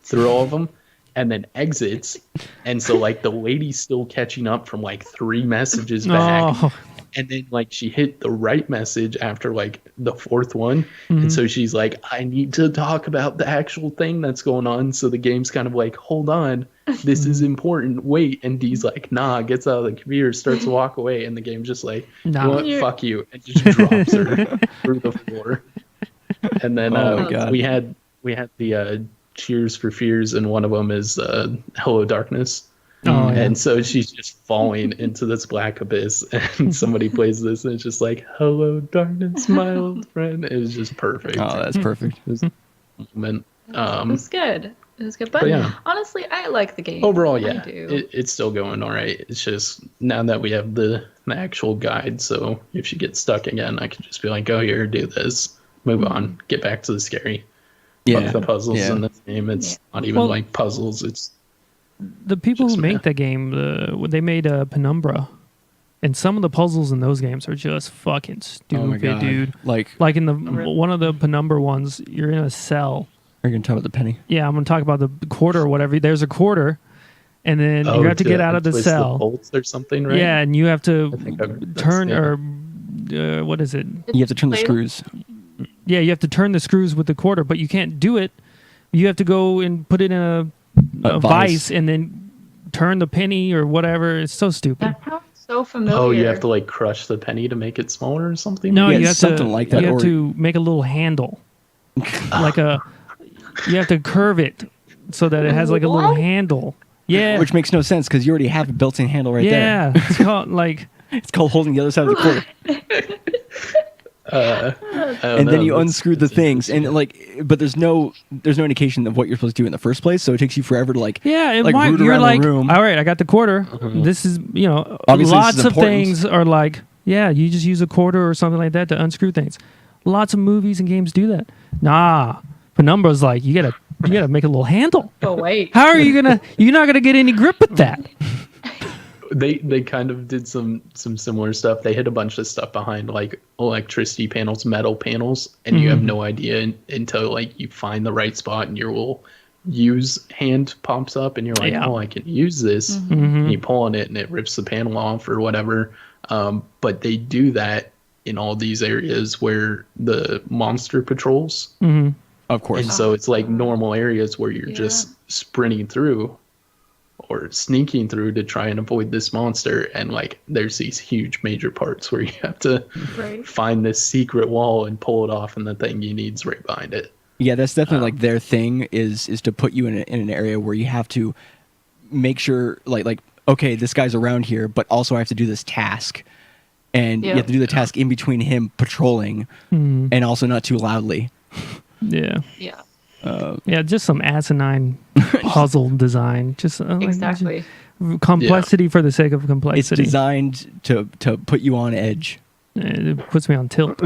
through all of them and then exits. And so like the lady's still catching up from like 3 messages back. Oh. And then like she hit the right message after like the 4th one. And so she's like, I need to talk about the actual thing that's going on. So the game's kind of like, hold on, this is important. Wait. And Dee's like, nah, gets out of the computer, starts to walk away. And the game's just like, Nah. what? Fuck you. And just drops her through the floor. And then Oh, God. we had the Cheers for Fears, and one of them is Hello Darkness. Oh, yeah. And so she's just falling into this black abyss, and somebody plays this, and it's just like, "Hello, darkness, my old friend." It was just perfect. oh, that's perfect. It was a moment. It was good. It was good. But yeah. honestly, I like the game. Overall, I yeah, do. it's still going all right. It's just now that we have the actual guide, so if she gets stuck again, I can just be like, "Go here, do this, move on, get back to the scary." Yeah, Fuck the puzzles yeah. in this game. It's not even Well- like puzzles. It's The people Just who make that game, they made Penumbra, and some of the puzzles in those games are just fucking Oh my stupid, God. dude. Like, Like in the one of the Penumbra ones, you're in a cell. are you gonna talk about the penny? Yeah, I'm gonna talk about the quarter or whatever. There's a quarter, and then you have to get out of the twist cell. bolts or something, right? Yeah, and you have to I think that's- turn yeah. or what is it? You have to turn the Play- screws. Yeah, you have to turn the screws with the quarter, but you can't do it. You have to go and put it in a A vice and then turn the penny or whatever. It's so stupid. That sounds so familiar. Oh, you have to like crush the penny to make it smaller or something? No, Yeah, you have something to like that, You have or- to make a little handle, like a. You have to curve it so that it has like a little What? handle. Yeah, Which makes no sense because you already have a built-in handle right yeah. there. It's called like It's called holding the other side of the cord. And then you unscrew the things, and like, but there's no indication of what you're supposed to do in the first place, so it takes you forever to like, yeah. It like might, root you're around like, the room. all right, I got the quarter. Mm-hmm. This is Obviously, this lots is of important. things are like you just use a quarter or something like that to unscrew things. Lots of movies and games do that. Nah, Penumbra's like you gotta make a little handle. But wait. How are you gonna? You're not gonna get any grip with that. They kind of did some similar stuff. They hid a bunch of stuff behind like electricity panels, metal panels, and you have no idea until like you find the right spot and your little use hand pops up and you're like, Yeah. oh, I can use this. And you pull on it and it rips the panel off or whatever. But they do that in all these areas where the monster patrols. Of course. And so it's like normal areas where you're just sprinting through or sneaking through to try and avoid this monster. And like there's these huge major parts where you have to Right. find this secret wall and pull it off, and the thing you need's right behind it. Yeah, that's definitely like their thing is to put you in an area where you have to make sure like okay, this guy's around here, but also I have to do this task, and you Yeah. have to do the task in between him patrolling, and also not too loudly. Yeah, Yeah. yeah. Just some asinine puzzle design. Just like, Exactly. complexity for the sake of It's complexity. designed to put you on edge. It puts me on tilt.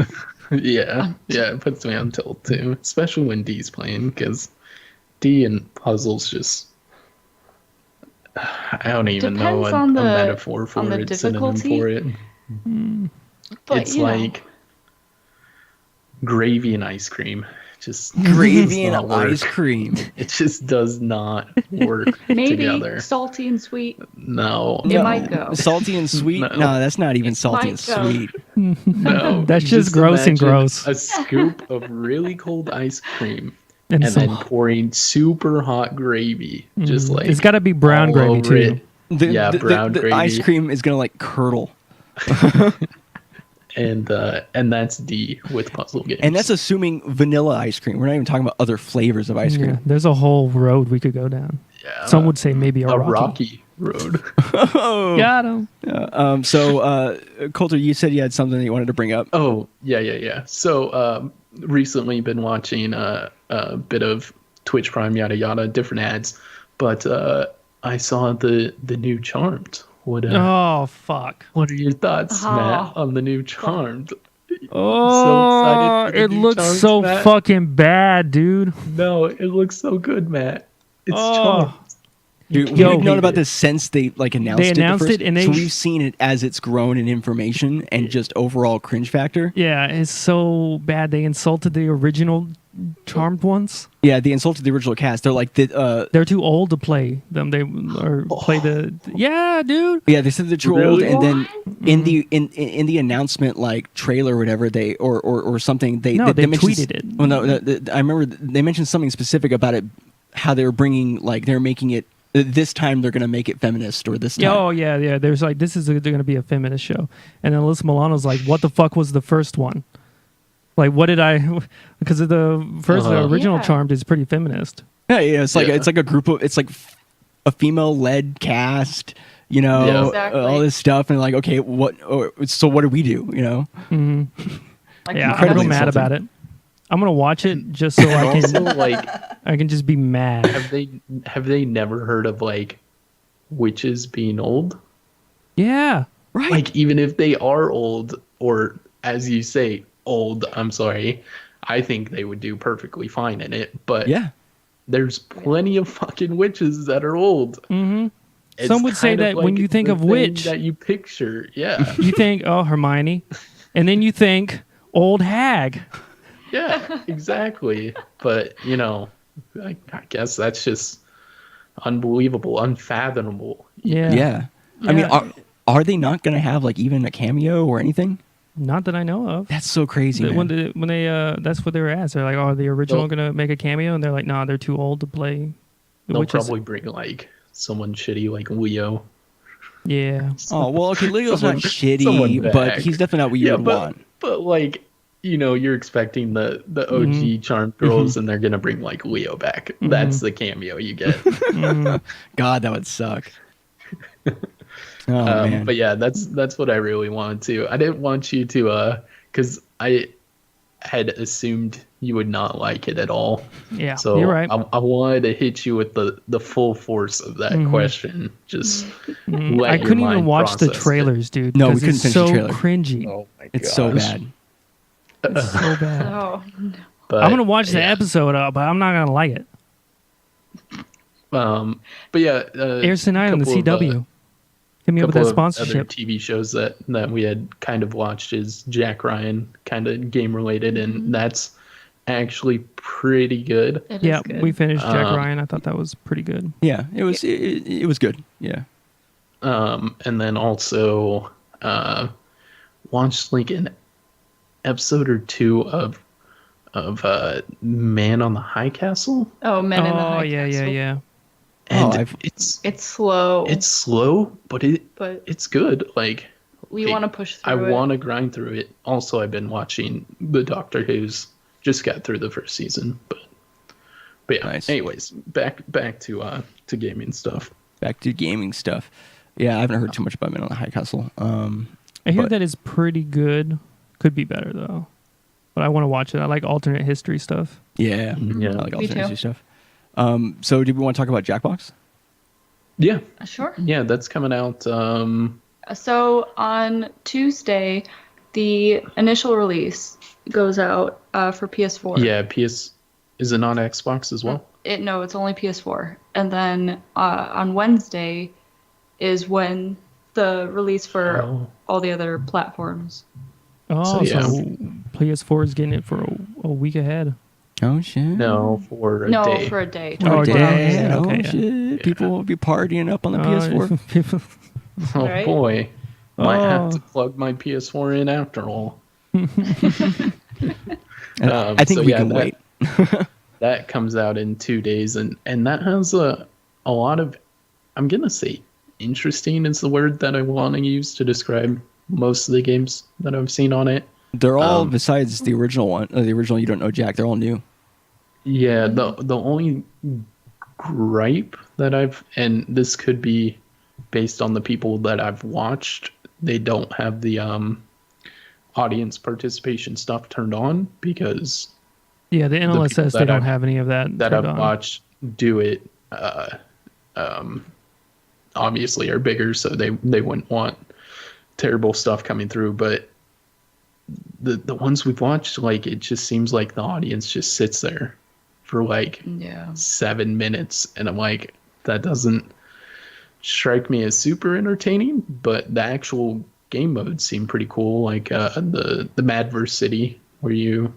Yeah, it puts me on tilt too, especially when Dee's playing, because Dee and puzzles just. I don't even know Depends a on the- metaphor for on the it, synonym difficulty. for it. But It's you know, like gravy and ice cream. Just Gravy does and not work. ice cream. It just does not work maybe together. salty and sweet. No, It might go. Salty and sweet? No. No, that's not even salty and might go. sweet. no. That's just gross and imagine gross. A scoop of really cold ice cream And and some- then pouring super hot gravy, just like it's got to be brown all gravy over too. it. The, Yeah, brown the gravy. ice cream is gonna like curdle, And that's D with puzzle games. and that's assuming vanilla ice cream. We're not even talking about other flavors of ice Yeah, cream. there's a whole road we could go down. yeah, Some would say maybe a a rocky. rocky road. Got him. So, Colter, you said you had something that you wanted to bring up. Oh, yeah. So, recently been watching a bit of Twitch Prime, yada yada, different ads, but I saw the new Charmed Oh fuck! What are your thoughts, Oh. Matt, on the new Charmed? Oh, excited for the it new looks Charmed, so Matt? fucking bad, dude. No, it looks so good, Matt. It's Oh. Charmed. Dude, Yo, we've known hate about it. this since they announced They announced it. it, and so they- we've seen it as it's grown in information and just overall cringe factor. Yeah, it's so bad. They insulted the original Charmed ones. Yeah, they insulted the original cast. They're like, They're too old to play them. They or play the. Yeah, dude. yeah, they said they're too old, Really? and then in the announcement like trailer or whatever they or something they mentioned, tweeted it. Well, no, I remember they mentioned something specific about it, how they were bringing they're making it. This time they're going to make it feminist, or this time. Oh yeah. There's like this is going to be a feminist show, and then Alyssa Milano's like, "What the fuck was the first one? Like, what did I?" Because of the original Yeah. Charmed is pretty feminist. Yeah, it's like Yeah. it's like a group of a female-led cast, Yeah. Exactly. all this stuff, and like, okay, so what do we do? Hmm Like, Yeah, I'm Incredibly real mad insulting. about it. I'm gonna watch it just so I Also, can like, I can just be mad. have they never heard of like witches being old? Yeah. Right? Like, even if they are old, or as you say, old, I'm sorry, I think they would do perfectly fine in it. But yeah. there's plenty of fucking witches that are old. Hmm It's Some would say kind of that when like you think the of thing witch- that you picture, yeah, You think, oh, Hermione, and then you think old hag. yeah, exactly. But I guess that's just unbelievable, unfathomable. Yeah. Yeah. I mean, are they not going to have like even a cameo or anything? Not that I know of. That's so crazy. When Man. they that's what they were asked. They're like, "Oh, are the original Well- gonna make a cameo?" And they're like, "No, they're too old to play." The They'll witches." probably bring like someone shitty like Leo. Yeah. Oh well, okay. Leo's not someone shitty, but back. he's definitely not what you would want. But like, you're expecting the OG Charmed girls, and they're gonna bring like Leo back. That's the cameo you get. God, that would suck. Oh man. But yeah, that's what I really wanted to. I didn't want you to, because I had assumed you would not like it at all. Yeah. So You're right. I wanted to hit you with the full force of that question. Just let I your couldn't even mind watch the process it. trailers, dude. No, we 'cause couldn't it's finish the so trailer. cringy. Oh my It's so gosh. bad. It's so bad. Oh, no. But, I'm gonna watch the yeah. episode, but I'm not gonna like it. But yeah, Airs tonight on the couple of, CW. Hit me up with couple that of other sponsorship. TV shows that we had kind of watched is Jack Ryan, kind of game related, and that's actually pretty good. It is Yeah, good. we finished Jack Ryan. I thought that was pretty good. Yeah, it was. It was good. Yeah. And then also watched like an episode or two of Man on the High Castle, Oh, Men in the Oh High yeah, yeah, Castle. yeah. and I've- It's slow, it's slow, but but it's good. Like, we hey, want to push I through it. want to grind through it. Also, I've been watching the Doctor Who's. Just got through the first season, but yeah. Nice. Anyways, back to gaming stuff. Back to gaming stuff. Yeah, I haven't heard too much about Men on the High Castle. I hear But- that it's pretty good. Could be better though. But I want to watch it. I like alternate history stuff. Yeah, Yeah. I like Me alternate too. stuff. So, did we want to talk about JackBox? Yeah, Sure. yeah, that's coming out. So on Tuesday, the initial release goes out for PS4. Yeah, is it on Xbox as well? No, it's only PS4. And then on Wednesday is when the release for Oh. all the other platforms. Oh, So, so, yeah. PS4 is getting it for a week ahead. Oh shit! No, for a No, day. for a day. Oh, 24 day. hours. Yeah, Oh okay, yeah. shit! People will be partying up on the PS4. People- Oh Right? boy, might have Oh. to plug my PS4 in after all. I think so we yeah, can that- wait. That comes out in 2 days, and that has a lot of, I'm gonna say, interesting is the word that I want to use to describe most of the games that I've seen on it. They're all besides the original one. The original You Don't Know Jack. They're all new. Yeah, the only gripe that and this could be based on the people that I've watched, they don't have the audience participation stuff turned on, because yeah, the people NLS says they that don't I've- have any of that. that turned I've on. watched do it obviously are bigger, so they wouldn't want terrible stuff coming through. But the ones we've watched, like, it just seems like the audience just sits there for like 7 minutes, and I'm like, that doesn't strike me as super entertaining. But the actual game modes seem pretty cool, like the Madverse City, where you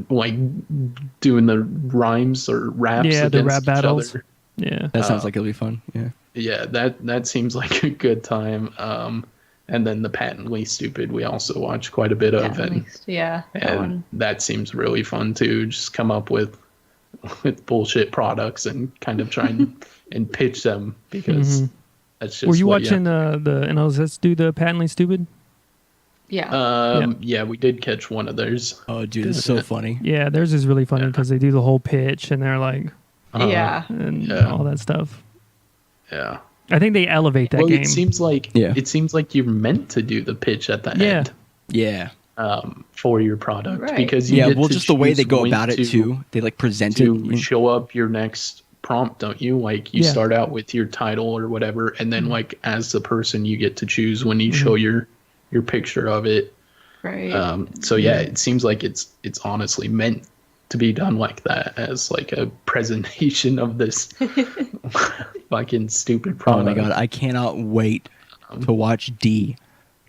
like doing the rhymes or raps Yeah, against the rap each battles. other. Yeah. That sounds like it'll be fun. Yeah. Yeah, that seems like a good time. And then the Patently Stupid we also watch quite a bit of, and that seems really fun too. Just come up with bullshit products and kind of try and pitch them, because that's just. Were you watching the NLSS do the Patently Stupid? Yeah. Yeah, we did catch one of theirs. Oh, dude, it's so funny. Yeah, theirs is really funny because they do the whole pitch and they're like, and all that stuff. Yeah. I think they elevate that game. It seems like you're meant to do the pitch at the end. Yeah. For your product, Right. because you get to just the way they choose go when about it too. They like present to it. show up your next prompt, don't you? Like you start out with your title or whatever, and then like as the person you get to choose when you show your picture of it. Right. So yeah, it seems like it's honestly meant to be done like that, as like a presentation of this fucking stupid Oh product. my god, I cannot wait to watch Dee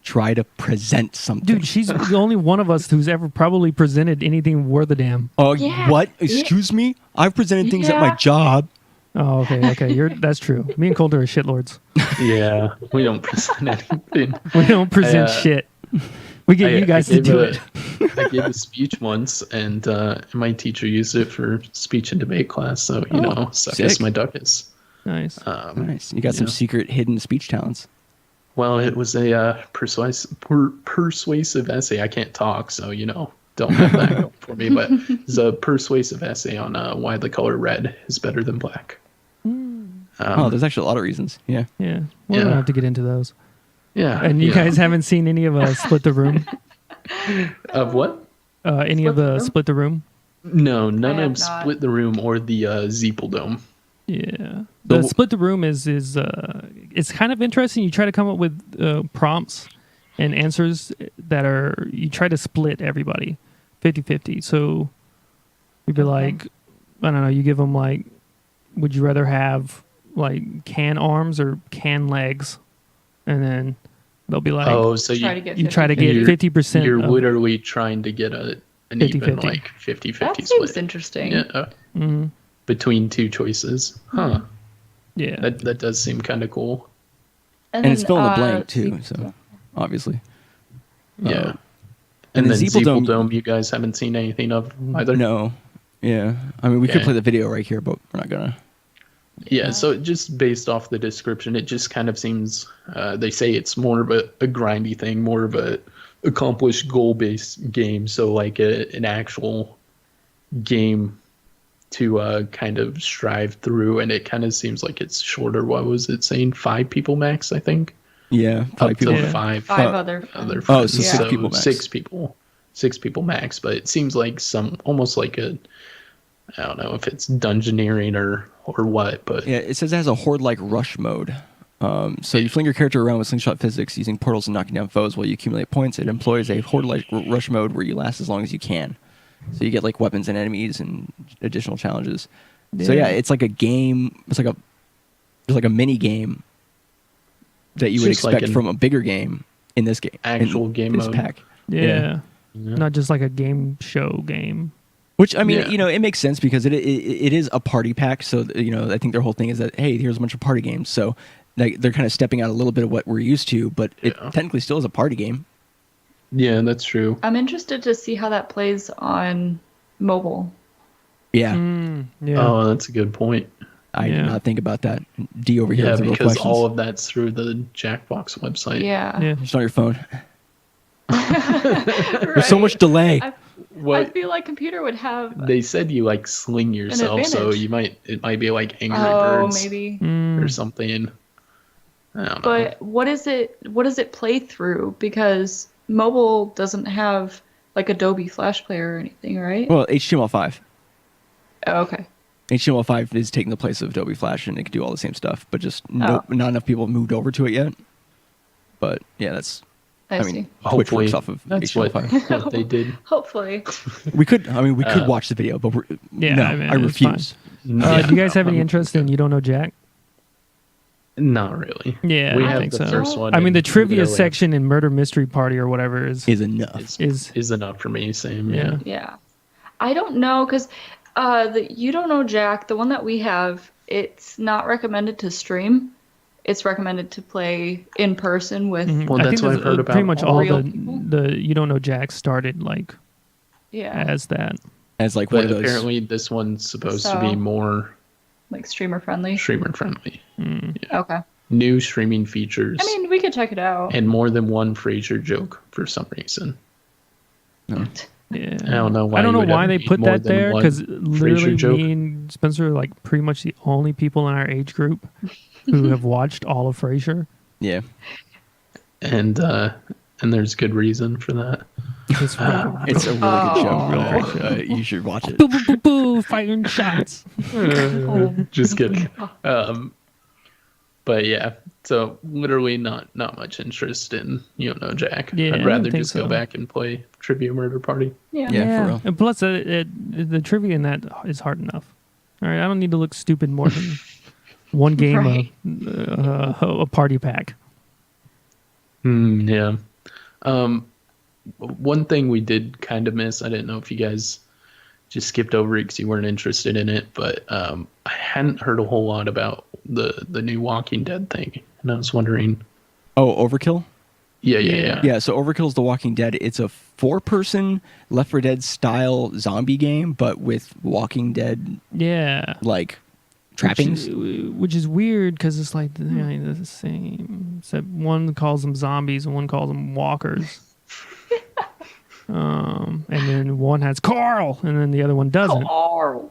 try to present something. Dude, she's the only one of us who's ever probably presented anything worth a damn. Oh, Yeah. what? Excuse me? I've presented things at my Yeah. job. Oh, okay. That's true. Me and Colter are shitlords. Yeah, we don't present anything. We don't present shit. We get you guys to do it. I gave a speech once, and my teacher used it for speech and debate class. So suck sick. my duckus. Nice. Nice. You got some secret hidden speech talents. Well, it was a persuasive essay. I can't talk, so don't have that going for me. But it's a persuasive essay on why the color red is better than black. There's actually a lot of reasons. Yeah. Yeah. We don't have to get into those. Yeah. And you guys haven't seen any of Split the Room? Of what? Any of the Split the Room? No, none have of not. Split the Room or the Zeeple Dome. Yeah. The Split the Room is it's kind of interesting. You try to come up with prompts and answers that are, you try to split everybody 50-50. So you'd be like, I don't know, you give them like, would you rather have like can arms or can legs? And then they'll be like, so Try to get you try to 50. get 50%. You're of- literally trying to get an even 50-50. like 50-50 That split. seems interesting. Yeah. Between two choices. Huh. Yeah. That does seem kind of cool. And it's then, fill in the blank too, so obviously. Yeah. and And the then Zeeple Zeeple Dome- Dome, you guys haven't seen anything of either? No. Yeah. I mean, we could Okay. play the video right here, but we're not gonna. Yeah, so just based off the description, it just kind of seems, they say it's more of a grindy thing, more of a accomplished goal-based game. So like an actual game to kind of strive through, and it kind of seems like it's shorter. What was it saying? 5 people max, I think. Yeah. Up Probably to people. Yeah. five Other friends. Oh, so 6 people max. 6 people max, but it seems like almost like I don't know if it's dungeoneering or what, but Yeah, it says it has a horde-like rush mode. So you fling your character around with slingshot physics using portals and knocking down foes while you accumulate points. It employs a horde-like rush mode where you last as long as you can. So you get like weapons and enemies and additional challenges. So yeah, it's like a game. It's like a mini game that you would Just like expect from a bigger game in this game. Actual in game this mode. pack. Yeah. Not just like a game show game. Which, I mean, Yeah. it makes sense because it is a party pack. So, I think their whole thing is that, hey, here's a bunch of party games. So like, they're kind of stepping out a little bit of what we're used to, but it technically still is a party game. Yeah, that's true. I'm interested to see how that plays on mobile. Yeah. Yeah. Oh, that's a good point. I did not think about that. D over here Yeah, has real because questions. all of that's through the JackBox website. Yeah. Yeah. Just on your phone. Right. There's so much delay. I What feel like computer would have. they said you like sling yourself, so advantage. it might be like Angry Oh, Birds maybe. or something. I don't know. But what does it play through? Because mobile doesn't have like Adobe Flash Player or anything, right? Well, HTML5. Oh, okay. HTML5 is taking the place of Adobe Flash, and it can do all the same stuff, but just not enough people have moved over to it yet. But yeah, that's. I see. Twitch Hopefully works off of that's HTML5. what they did. Hopefully. We could watch the video, but I refuse. Do you guys have any interest in You Don't Know Jack? Not really. Yeah, we I have think the so. first one. I mean, the and trivia literally section in Murder Mystery Party or whatever is enough. is enough for me. Same. Yeah. Yeah. I don't know, because the You Don't Know Jack, the one that we have, it's not recommended to stream. It's recommended to play in person with. Well, I that's think what I've heard about. pretty much all real the people. the You Don't Know Jack started like as that. As like one But of those. apparently, this one's supposed to be So- more Like streamer friendly. streamer friendly. Okay. New streaming features. I mean, we could check it out. and more than one Frasier joke for some reason. Yeah. I don't know why. I don't you know would why ever they need put more that than there, one because Frasier literally joke. me and Spencer are like pretty much the only people in our age group who have watched all of Frasier. Yeah. And there's good reason for that. It's It's a really good show. You should watch it. boo, boo, boo, boo, firing shots. Just kidding. But yeah, so literally not much interest in You Don't Know Jack. Yeah, I I'd don't rather think just so. go back and play Trivia Murder Party. Yeah. Yeah, for real. And plus, the trivia in that is hard enough. All right, I don't need to look stupid more than one game Right. of a party pack. Yeah. One thing we did kind of miss, I didn't know if you guys just skipped over it because you weren't interested in it, but I hadn't heard a whole lot about the new Walking Dead thing, and I was wondering. Oh, Overkill? Yeah. Yeah, so Overkill's The Walking Dead. It's a 4-person Left 4 Dead style zombie game, but with Walking Dead Yeah. like trappings. Which is weird because it's like they're the same. Except one calls them zombies and one calls them walkers. And then one has Carl, and then the other one doesn't. Oh.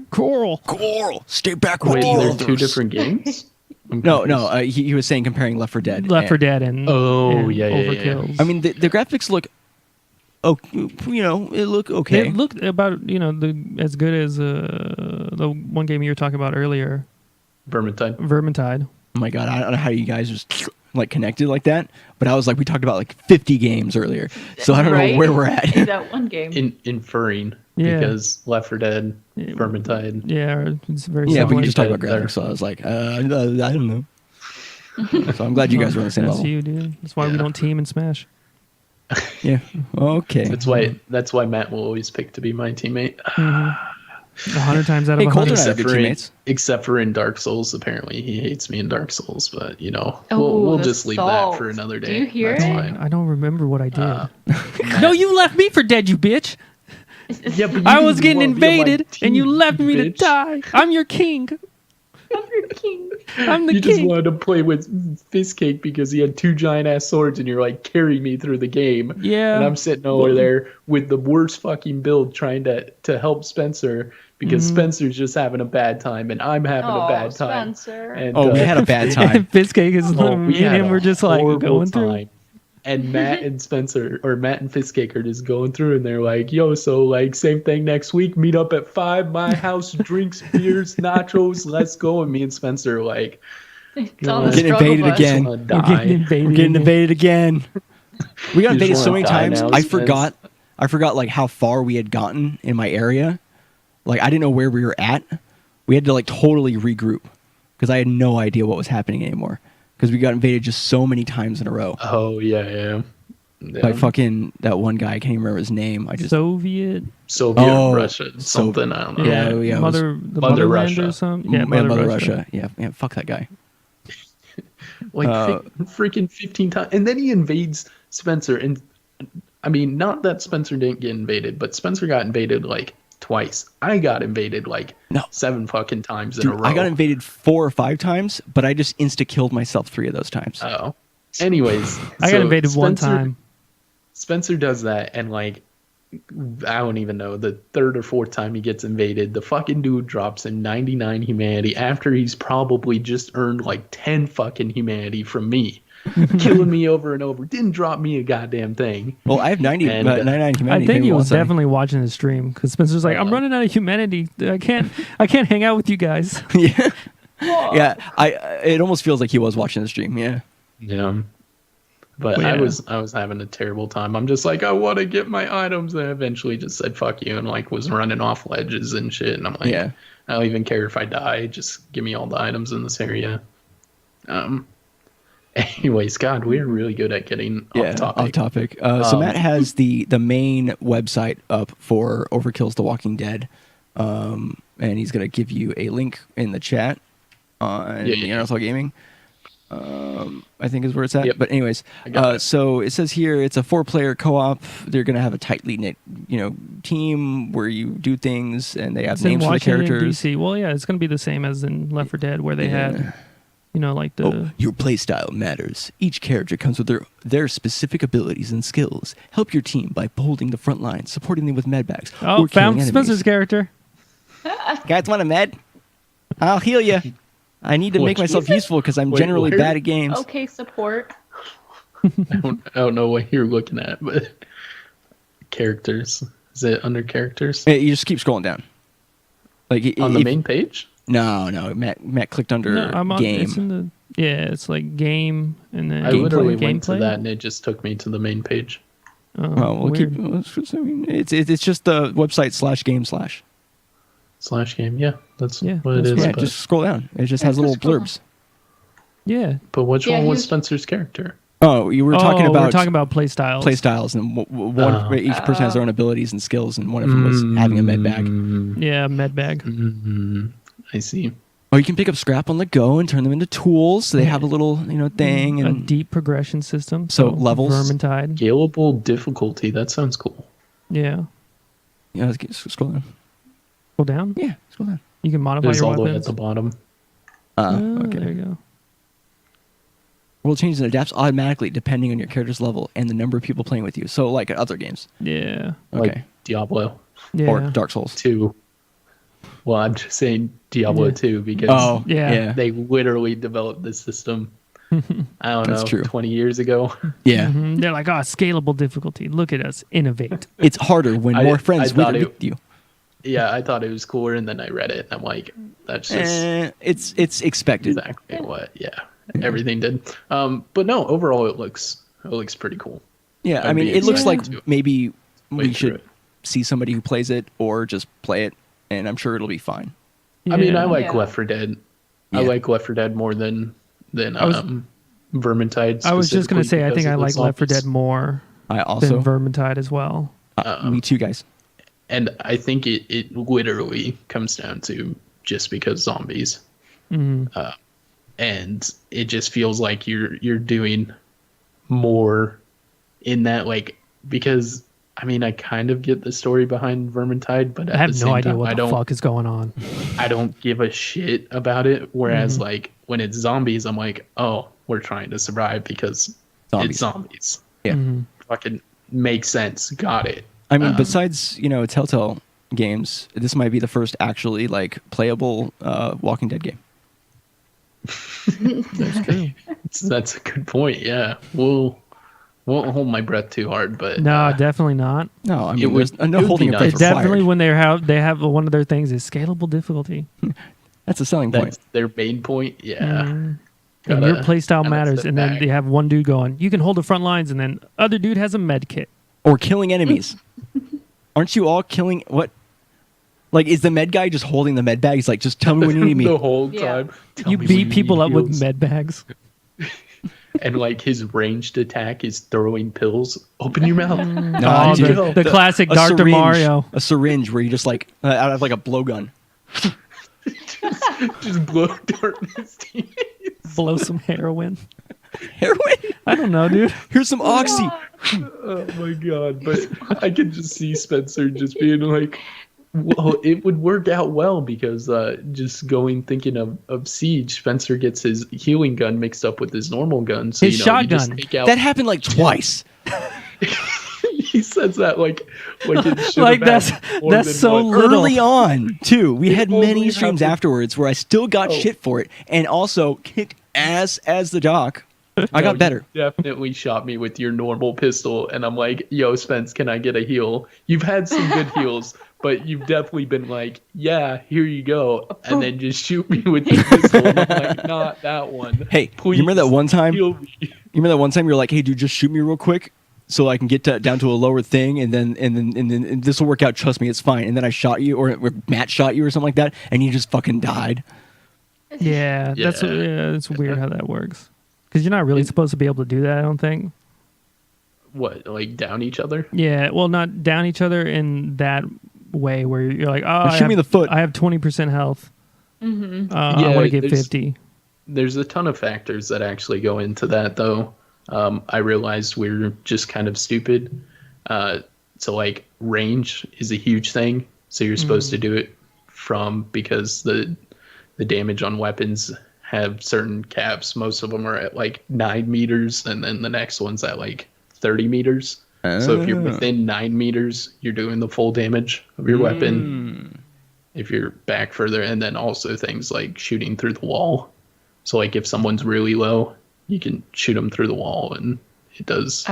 Coral. Coral, stay back with Wait, the they're others. two different games? I'm No, confused. he was saying comparing Left 4 Dead. Left 4 and- Dead and Yeah. Overkills. I mean, the graphics look, it look okay. They look about as good as the one game you were talking about earlier, Vermintide. Vermintide. Oh my god, I don't know how you guys just like connected like that, but I was like, we talked about like 50 games earlier, so I don't know where we're at. That one game. Inferring. Yeah. Because Left 4 Dead, Yeah. Vermintide. Yeah, it's very Yeah, but similar. you just talked about There. graphics, so I was like, I don't know. So I'm glad you guys were on the same That's level. you, dude. That's why we Yeah. don't team and smash. Yeah. Okay. That's why Matt will always pick to be my teammate. 100 times out of Hey, Colter 100. and I are good teammates. Except for in Dark Souls. Apparently he hates me in Dark Souls, but Oh, we'll the just leave salt. that for another day. Do you hear That's it? fine. I don't remember what I did. Matt- No, you left me for dead, you bitch. Yeah, but you I was didn't getting wanna be on my invaded, and you team, left me to bitch. die. I'm your king. King. I'm the You just king. wanted to play with Fistcake because he had 2 giant ass swords, and you're like, carry me through the game. Yeah. And I'm sitting over there with the worst fucking build trying to help Spencer because Spencer's just having a bad time and I'm having a bad time. Spencer. And, Oh, we had a bad time. Fistcake is Oh, me and him were just like horrible going through. time. And Matt and Spencer, or Matt and Fistcake are just going through and they're like, yo, so like same thing next week, meet up at 5, my house, drinks, beers, nachos, let's go. And me and Spencer are like, It's on the Getting struggle invaded bus. again. wanna We're die. getting invaded. We're getting invaded again. We got You invaded just so wanna many die times. now, I Spence. forgot like how far we had gotten in my area. Like I didn't know where we were at. We had to like totally regroup because I had no idea what was happening anymore because we got invaded just so many times in a row. Oh, yeah. Like fucking that one guy, I can't even remember his name. I just Soviet. Soviet, Oh, Russia, something, I don't know. Yeah, it was Mother Mother Motherland Russia. or something. yeah, Yeah, Mother Russia. Yeah, fuck that guy. Like freaking 15 times. And then he invades Spencer. And I mean, not that Spencer didn't get invaded, but Spencer got invaded like twice. I got invaded like No. 7 fucking times in a Dude, row. I got invaded 4 or 5 times, but I just insta-killed myself 3 of those times. Oh. Anyways. I got so invaded one Spencer- time. Spencer does that, and like, I don't even know, the 3rd or 4th time he gets invaded, the fucking dude drops him 99 humanity after he's probably just earned like 10 fucking humanity from me. killing me over and over. Didn't drop me a goddamn thing. Well, I have 99 humanity. I think he was Maybe definitely watching the stream because Spencer's like, I'm running out of humanity. I can't hang out with you guys. Yeah, yeah. It almost feels like he was watching the stream. Yeah. Yeah. But Yeah. I was having a terrible time. I'm just like, I want to get my items, and I eventually just said fuck you and like was running off ledges and shit. And I'm like, Yeah. I don't even care if I die. Just give me all the items in this area. Anyways, God, we're really good at getting off topic. So Matt has the main website up for Overkill's The Walking Dead, and he's gonna give you a link in the chat on RogueRageGaming. I think is where it's at. Yep. But anyways, so it says here it's a 4-player co-op. They're gonna have a tightly knit, team where you do things, and they have It's in names for the Washington, characters. DC. Well, yeah, it's going to be the same as in Left 4 Dead where they had, like the... Your playstyle matters. Each character comes with their specific abilities and skills. Help your team by holding the front line, supporting them with med bags. Oh, or killing found enemies. Spencer's character. Guys, want a med? I'll heal you. I need to make myself useful because I'm generally where? bad at games. Okay, support. I don't know what you're looking at, but characters. Is it under characters? Hey, you just keep scrolling down. Like On the main page? No. Matt clicked under I'm on, game. It's in the, it's like game and then I literally went to gameplay. that and it just took me to the main page. Oh, we'll weird. it's just the website /game/. /game, yeah. That's what it that's is. Yeah, But, just scroll down. It just has little scroll blurbs. Yeah. but what's Yeah, wrong with he's- Spencer's character? Oh, you were talking we're about talking about play styles. play styles, and each person has their own abilities and skills, and one of them was having a med bag. Yeah, med bag. I see. Or you can pick up scrap on the go and turn them into tools. So they have a little, thing. A And deep progression system. So levels? Vermintide. Scalable difficulty. That sounds cool. Yeah. Scroll down. Go down. Yeah, scroll down. You can modify It's your all the way at weapons. the bottom. Okay. There you go. World changes and adapts automatically depending on your character's level and the number of people playing with you. So like other games. Yeah. Okay. Like Diablo Yeah. Or Dark Souls. 2. Well, I'm just saying Diablo Yeah. 2 because Oh, Yeah. yeah. they literally developed this system, I don't That's know, true. 20 years ago. Yeah. Mhm. They're like, scalable difficulty. Look at us. Innovate. It's harder when I more friends thought with you. Yeah, I thought it was cooler, and then I read it, and I'm like, that's just It's expected. exactly what, everything did. But no, overall, it looks pretty cool. Yeah, I I'd mean, be it looks like excited to maybe wait we through should it. see somebody who plays it or just play it, and I'm sure it'll be fine. I mean, I Yeah. like Yeah. Left 4 Dead. Yeah. I like Left 4 Dead more than was- Vermintide. I was just going to say, I think I like Left 4 Dead zombies. more I than also, Vermintide as well. me too, guys. And I think it literally comes down to just because zombies. And it just feels like you're doing more in that, like, because I mean, I kind of get the story behind Vermintide, but at I have the no same idea time, what the fuck is going on. I don't give a shit about it. Whereas, like, when it's zombies, I'm like, oh, we're trying to survive because it's zombies. Yeah. Fucking makes sense. Got it. I mean, besides Telltale games, this might be the first actually like playable Walking Dead game. That's true. That's a good point. Yeah, won't hold my breath too hard, but No, definitely not. No, I mean, It would- there's no it would holding be your breath nice. required. Definitely when they have one of their things is scalable difficulty. That's a selling point. that's their main point. Yeah, And Gotta- your playstyle gotta matters. sit And then back. they have one dude going, you can hold the front lines, and then other dude has a med kit. Or killing enemies. Aren't you all killing what? Like, is the med guy just holding the med bag? He's like, just tell me when you need me. the whole Yeah. time. Tell You me when beat need people up with heals. med bags. And like his ranged attack is throwing pills. Open your mouth. No, Oh, dude, the classic a Dr. syringe- Mario. A syringe where you just like out of like a blowgun. Just blow darkness. Blow some heroin. Heroin. I don't know, dude. Here's some oxy. Oh my god! But I can just see Spencer just being like, "Well, it would work out well because just thinking of Siege, Spencer gets his healing gun mixed up with his normal gun. So His you shotgun. just take out." That happened like twice. He says that like it should Like, have that's so little. Early on, too. We had only many streams happened- afterwards where I still got Oh. shit for it and also kicked ass as the doc. I got you better. definitely shot me with your normal pistol, and I'm like, yo, Spence, can I get a heal? You've had some good heals, but you've definitely been like, yeah, here you go, and then just shoot me with your pistol. And I'm like, not that one. Hey, please, you remember that one time? heal me. You remember that one time you were like, "Hey, dude, just shoot me real quick, so I can get down to a lower thing, and then this will work out. Trust me, it's fine." And then I shot you, or Matt shot you, or something like that, and you just fucking died. Yeah, Yeah. it's weird how that works. Because you're not really supposed to be able to do that, I don't think. What, like down each other? Yeah, well, not down each other in that way where you're like, oh, Shoot me in the foot. I have 20% health. Mm-hmm. I Yeah, want to get there's- 50. There's a ton of factors that actually go into that, though. I realized we're just kind of stupid. So, like, range is a huge thing. So you're supposed to do it because the damage on weapons have certain caps. Most of them are at like 9 meters, and then the next one's at like 30 meters. So if you're within 9 meters, you're doing the full damage of your weapon. If you're back further, and then also things like shooting through the wall. So like if someone's really low, you can shoot them through the wall, and it does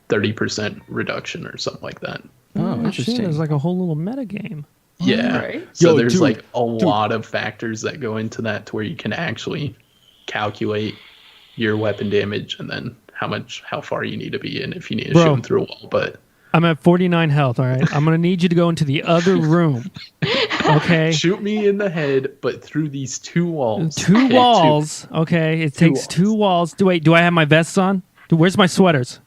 30% reduction or something like that. Oh, Shit, interesting. there's like a whole little meta game. Yeah. Right. So Yo, there's dude, like a lot of factors that go into that to where you can actually calculate your weapon damage and then how far you need to be in if you need to shoot them through a wall. But I'm at 49 health, all right? I'm going to need you to go into the other room. Okay? shoot me in the head, but through these 2 walls. Two Okay, walls. Okay, it takes walls. 2 walls. Wait, do I have my vests on? Where's my sweaters?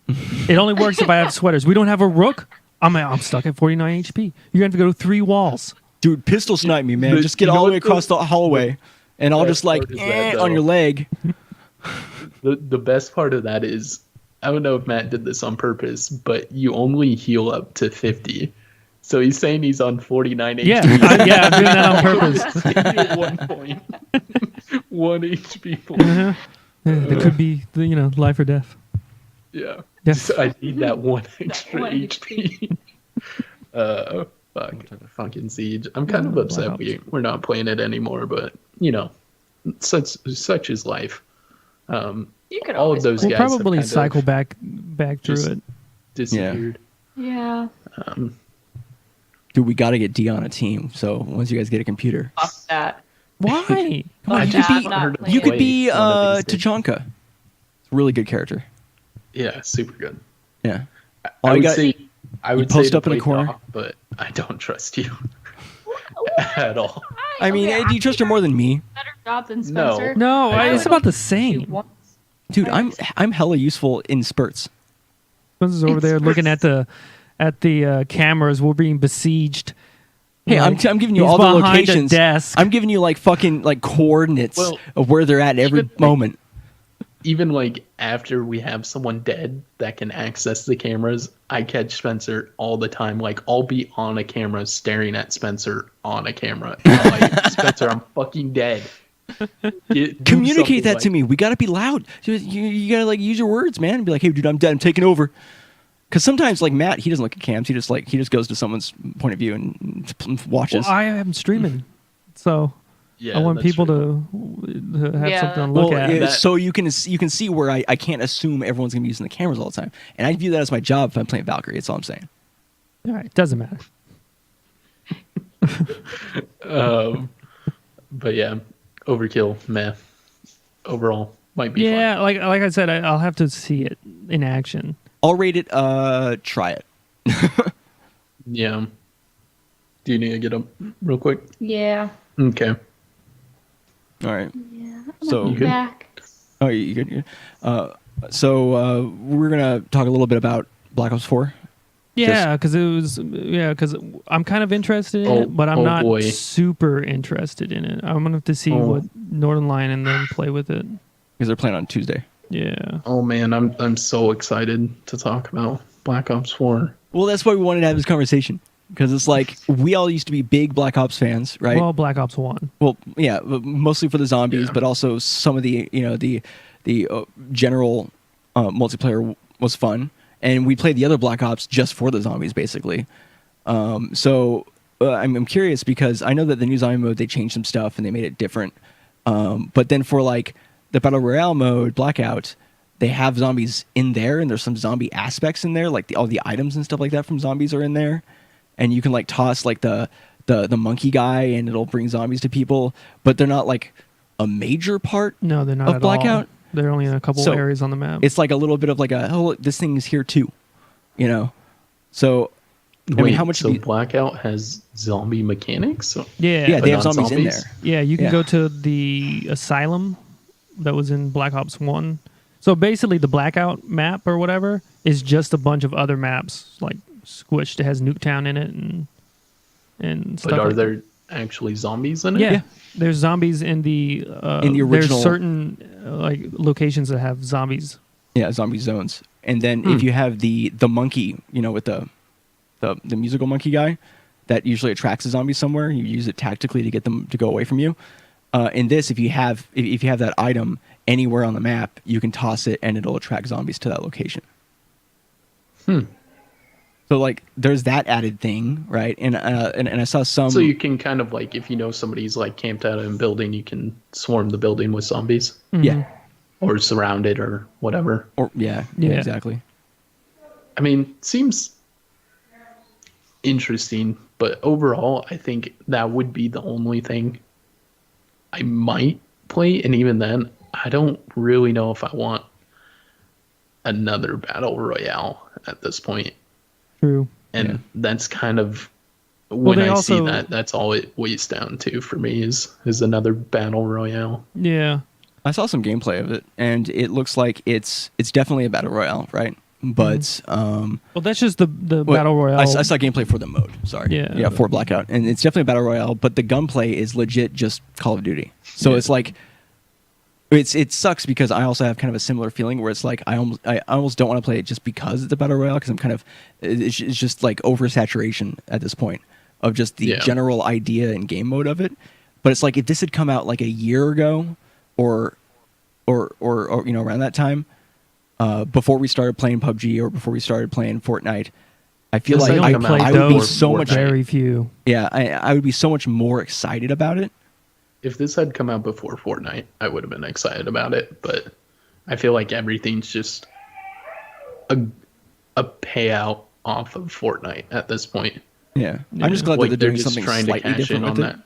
It only works if I have sweaters. We don't have a rook? I'm stuck at 49 HP. You're going to have to go 3 walls. Dude, pistol snipe me, man. But Just get you know all the way what across the hallway, and I'll best just like part is that, on your though? leg. The best part of that is, I don't know if Matt did this on purpose, but you only heal up to 50. So he's saying he's on 49 HP. Yeah, I'm doing that on purpose. At 1 point. 1 HP point. Yeah, that could be, life or death. Yeah. Yeah. So I need that 1 extra one HP. Fucking Siege. I'm kind of Black upset Ops. we're not playing it anymore, but such is life. You could all of always those We'll guys have probably kind of cycle back through just- it. disappeared. Yeah. Dude, we got to get D on a team. So once you guys get a computer, Fuck that. Why? come on, I you just could be, not playing you could it. be One of these days. Tachanka. It's a really good character. Yeah, super good. Yeah. I All you would got- say I would post say up in a play corner. Doc, but I don't trust you at all. I mean, Okay, do you trust her more than me? better job than No. Spencer. No, I it's don't. about the You same. once. Dude, I'm hella useful in spurts. Spencer's over there It's looking at the cameras. We're being besieged. Hey, I'm Like, giving you he's all the behind a locations. desk. I'm giving you like fucking like coordinates Well, of where they're at every even- moment. Even like after we have someone dead that can access the cameras, I catch Spencer all the time. Like I'll be on a camera staring at Spencer on a camera. And I'm like, Spencer, I'm fucking dead. Do Communicate that something to me. We got to be loud. You got to like use your words, man. And be like, hey, dude, I'm dead. I'm taking over. Because sometimes, like Matt, he doesn't look at cams. He just goes to someone's point of view and watches. Well, I am streaming, so Yeah, I want that's people true. to have Yeah. something to look Well, at. yeah, That- so you can see where I can't assume everyone's gonna be using the cameras all the time, and I view that as my job if I'm playing Valkyrie. That's all I'm saying. All right, doesn't matter. But yeah, Overkill, meh. Overall, might be Yeah, fun. like I said, I'll have to see it in action. I'll rate it. Try it. Yeah. Do you need to get up real quick? Yeah. Okay. All right. Yeah. So- I'm You good? back. Oh, you good? You good? So we're gonna talk a little bit about Black Ops 4. Yeah, because I'm kind of interested in Oh- it, but I'm oh not boy. super interested in it. I'm gonna have to see Oh. what Northern Lion and then play with it. Because they're playing on Tuesday. Yeah. Oh man, I'm so excited to talk about Black Ops 4. Well, that's why we wanted to have this conversation. Because it's like we all used to be big Black Ops fans, right? Well, Black Ops 1. Well, yeah, but mostly for the zombies, Yeah. but also some of the general multiplayer was fun, and we played the other Black Ops just for the zombies, basically. So I'm curious because I know that the new zombie mode they changed some stuff and they made it different, but then for like the battle royale mode, Blackout, they have zombies in there, and there's some zombie aspects in there, like all the items and stuff like that from zombies are in there, and you can like toss like the monkey guy, and it'll bring zombies to people, but they're not like a major part. No, they're not of at Blackout. all. They're only in a couple So, areas on the map. It's like a little bit of like look, this thing is here too, you know. So I Wait, mean, how much? so Blackout has zombie mechanics? yeah, Yeah, But they have not zombies in zombies? there. Yeah, you can Yeah. go to the asylum that was in Black Ops 1. So basically, the Blackout map or whatever is just a bunch of other maps, like squished. It has Nuketown in it and stuff. But are like there actually zombies in it? Yeah. Yeah. There's zombies in the original- There's certain like locations that have zombies. Yeah, zombie zones. And then if you have the monkey, you know, with the musical monkey guy, that usually attracts the zombies somewhere. You use it tactically to get them to go away from you. In this, if you have that item anywhere on the map, you can toss it and it'll attract zombies to that location. So like, there's that added thing, right? And I saw some. So you can kind of like, if you know somebody's like camped out in a building, you can swarm the building with zombies yeah, or surround it or whatever. or yeah, Yeah. exactly. I mean, seems interesting, but overall, I think that would be the only thing I might play. And even then, I don't really know if I want another battle royale at this point. True. And that's kind of when they I see also- that, that's all it weighs down to for me is another battle royale. Yeah. I saw some gameplay of it, and it looks like it's definitely a battle royale, right? But Well, that's just the well, battle royale. I saw gameplay for the mode. Sorry, Yeah. for Blackout, and it's definitely a battle royale. But the gunplay is legit just Call of Duty. So it's like it sucks because I also have kind of a similar feeling where it's like I almost don't want to play it just because it's a battle royale because I'm kind of it's just like oversaturation at this point of just the general idea and game mode of it. But it's like if this had come out like a year ago or you know around that time. Before we started playing PUBG or before we started playing Fortnite, I feel Yes, like I I, only played I would be those so much. very few. Yeah, I would be so much more excited about it. If this had come out before Fortnite, I would have been excited about it, but I feel like everything's just a payout off of Fortnite at this point. Yeah, I'm just glad that Like, they're they're doing just something trying to slightly cash in different on with that. it.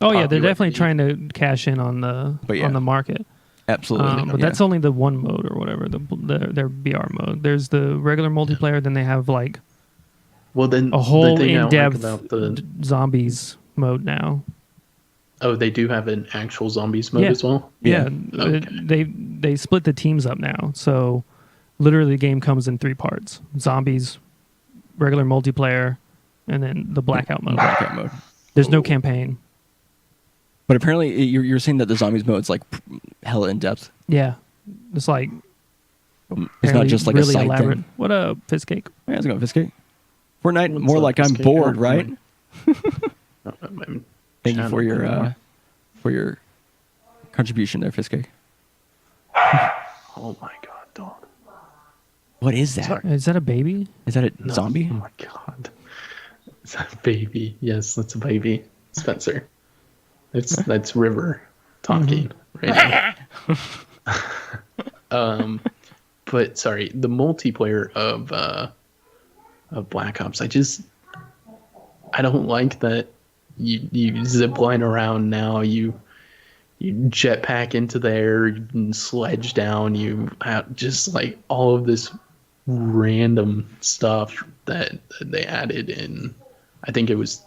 Oh yeah, they're definitely popularity. trying to cash in on the But yeah. on the market. Absolutely, But yeah. that's only the one mode or whatever, their BR mode. There's the regular multiplayer, then they have like Well, then a whole the thing I don't in-depth like about the zombies mode now. they do have an actual zombies mode Yeah. as well. Yeah, Okay. they split the teams up now. So literally the game comes in 3 parts: zombies, regular multiplayer, and then the blackout mode. Blackout mode. There's no campaign. But apparently, you're saying that the zombies mode's like hella in depth. Yeah, it's like It's not apparently just like really a side elaborate. thing. What up, Fist Cake? Yeah, how's it going, Fiskate? Fortnite, What's more up, like I'm Fiskate? bored, Oh, right? I'm Thank you for chatting. your contribution there, Fiskate. Oh my god, dog. What is that? Sorry. Is Is that a baby? that a No. zombie? Oh my god. It's a baby. Yes, that's a baby. Spencer. That's River talking right now. But sorry, the multiplayer of Black Ops, I don't like that you zip line around now, you jetpack into there, you can sledge down, you have just like all of this random stuff that they added in. I think it was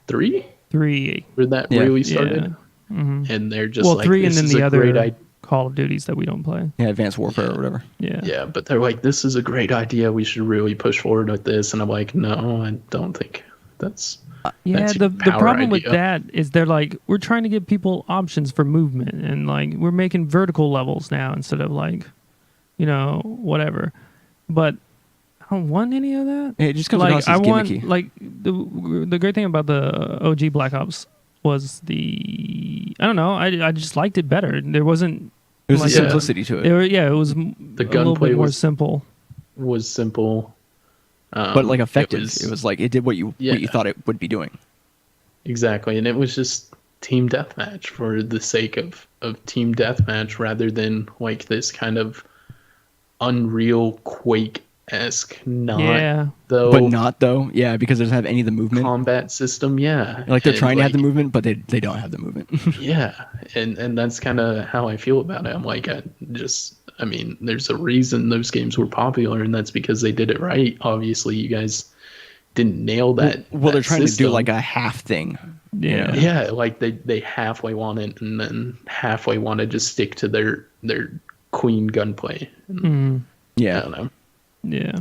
3 3. where that Yeah. really Yeah. started, Mhm. and they're just Well, like, 3 and this then is the a great other idea. Call of Duties that we don't play. Yeah, Advanced Warfare or whatever. Yeah. Yeah, but they're like, this is a great idea. We should really push forward with this. And I'm like, no, I don't think that's. Yeah, That's a the power problem with idea. that is they're like, we're trying to give people options for movement, and like we're making vertical levels now instead of like, whatever. But I don't want any of that. It just comes Like across I as want gimmicky. like the great thing about the OG Black Ops was I don't know, I just liked it better. There wasn't There's a like, simplicity to it. it was a little gunplay bit more was- simple. Was simple. But like effective. It It was like it did what you Yeah. thought it would be doing. exactly. And it was just team deathmatch for the sake of team deathmatch rather than like this kind of Unreal Quake-esque Yeah. But not though, yeah, because it doesn't have any of the movement. combat system. Yeah, Like they're And, trying to have like, the movement, but they don't have the movement. yeah, and that's kind of how I feel about it. I'm like, I mean, there's a reason those games were popular, and that's because they did it right. Obviously, you guys didn't nail that. Well, they're that trying to do system. like a half thing. Yeah. Yeah, like they halfway want it, and then halfway want to just stick to their queen gunplay. And, I Yeah, don't know. Yeah.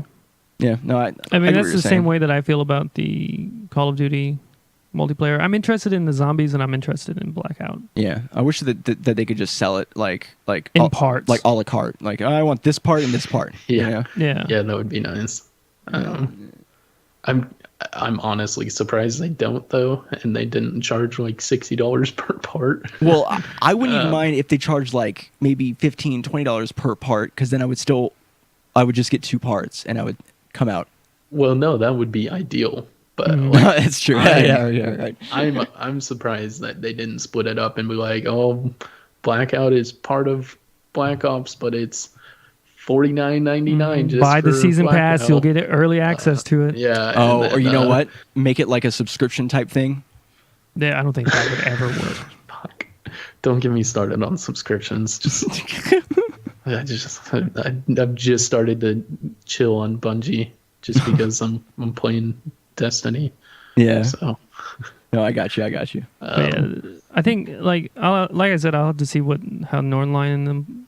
yeah. No, I I mean, get what that's you're the saying. same way that I feel about the Call of Duty multiplayer. I'm interested in the zombies and I'm interested in Blackout. Yeah, I wish that they could just sell it like In parts. like a la carte. Like I want this part and this part. Yeah. you know? Yeah. Yeah, that would be nice. I'm honestly surprised they don't though, and they didn't charge like $60 per part. Well, I wouldn't even mind if they charged like maybe $15, $20 per part, because then I would just get 2 parts and I would come out. Well, no, that would be ideal, but like, That's true. Yeah, right. I'm surprised that they didn't split it up and be like, oh, Blackout is part of Black Ops, but it's $49.99 just Buy the for season pass, Blackout. you'll get early access to it. Yeah. Oh, and or you know then, what? Make it like a subscription type thing. Yeah, I don't think that would ever work. Fuck. Don't get me started on subscriptions. Just I've just started to chill on Bungie just because I'm playing Destiny. Yeah. So No, I got you. But yeah, I think like I said, I'll have to see how Nordline and them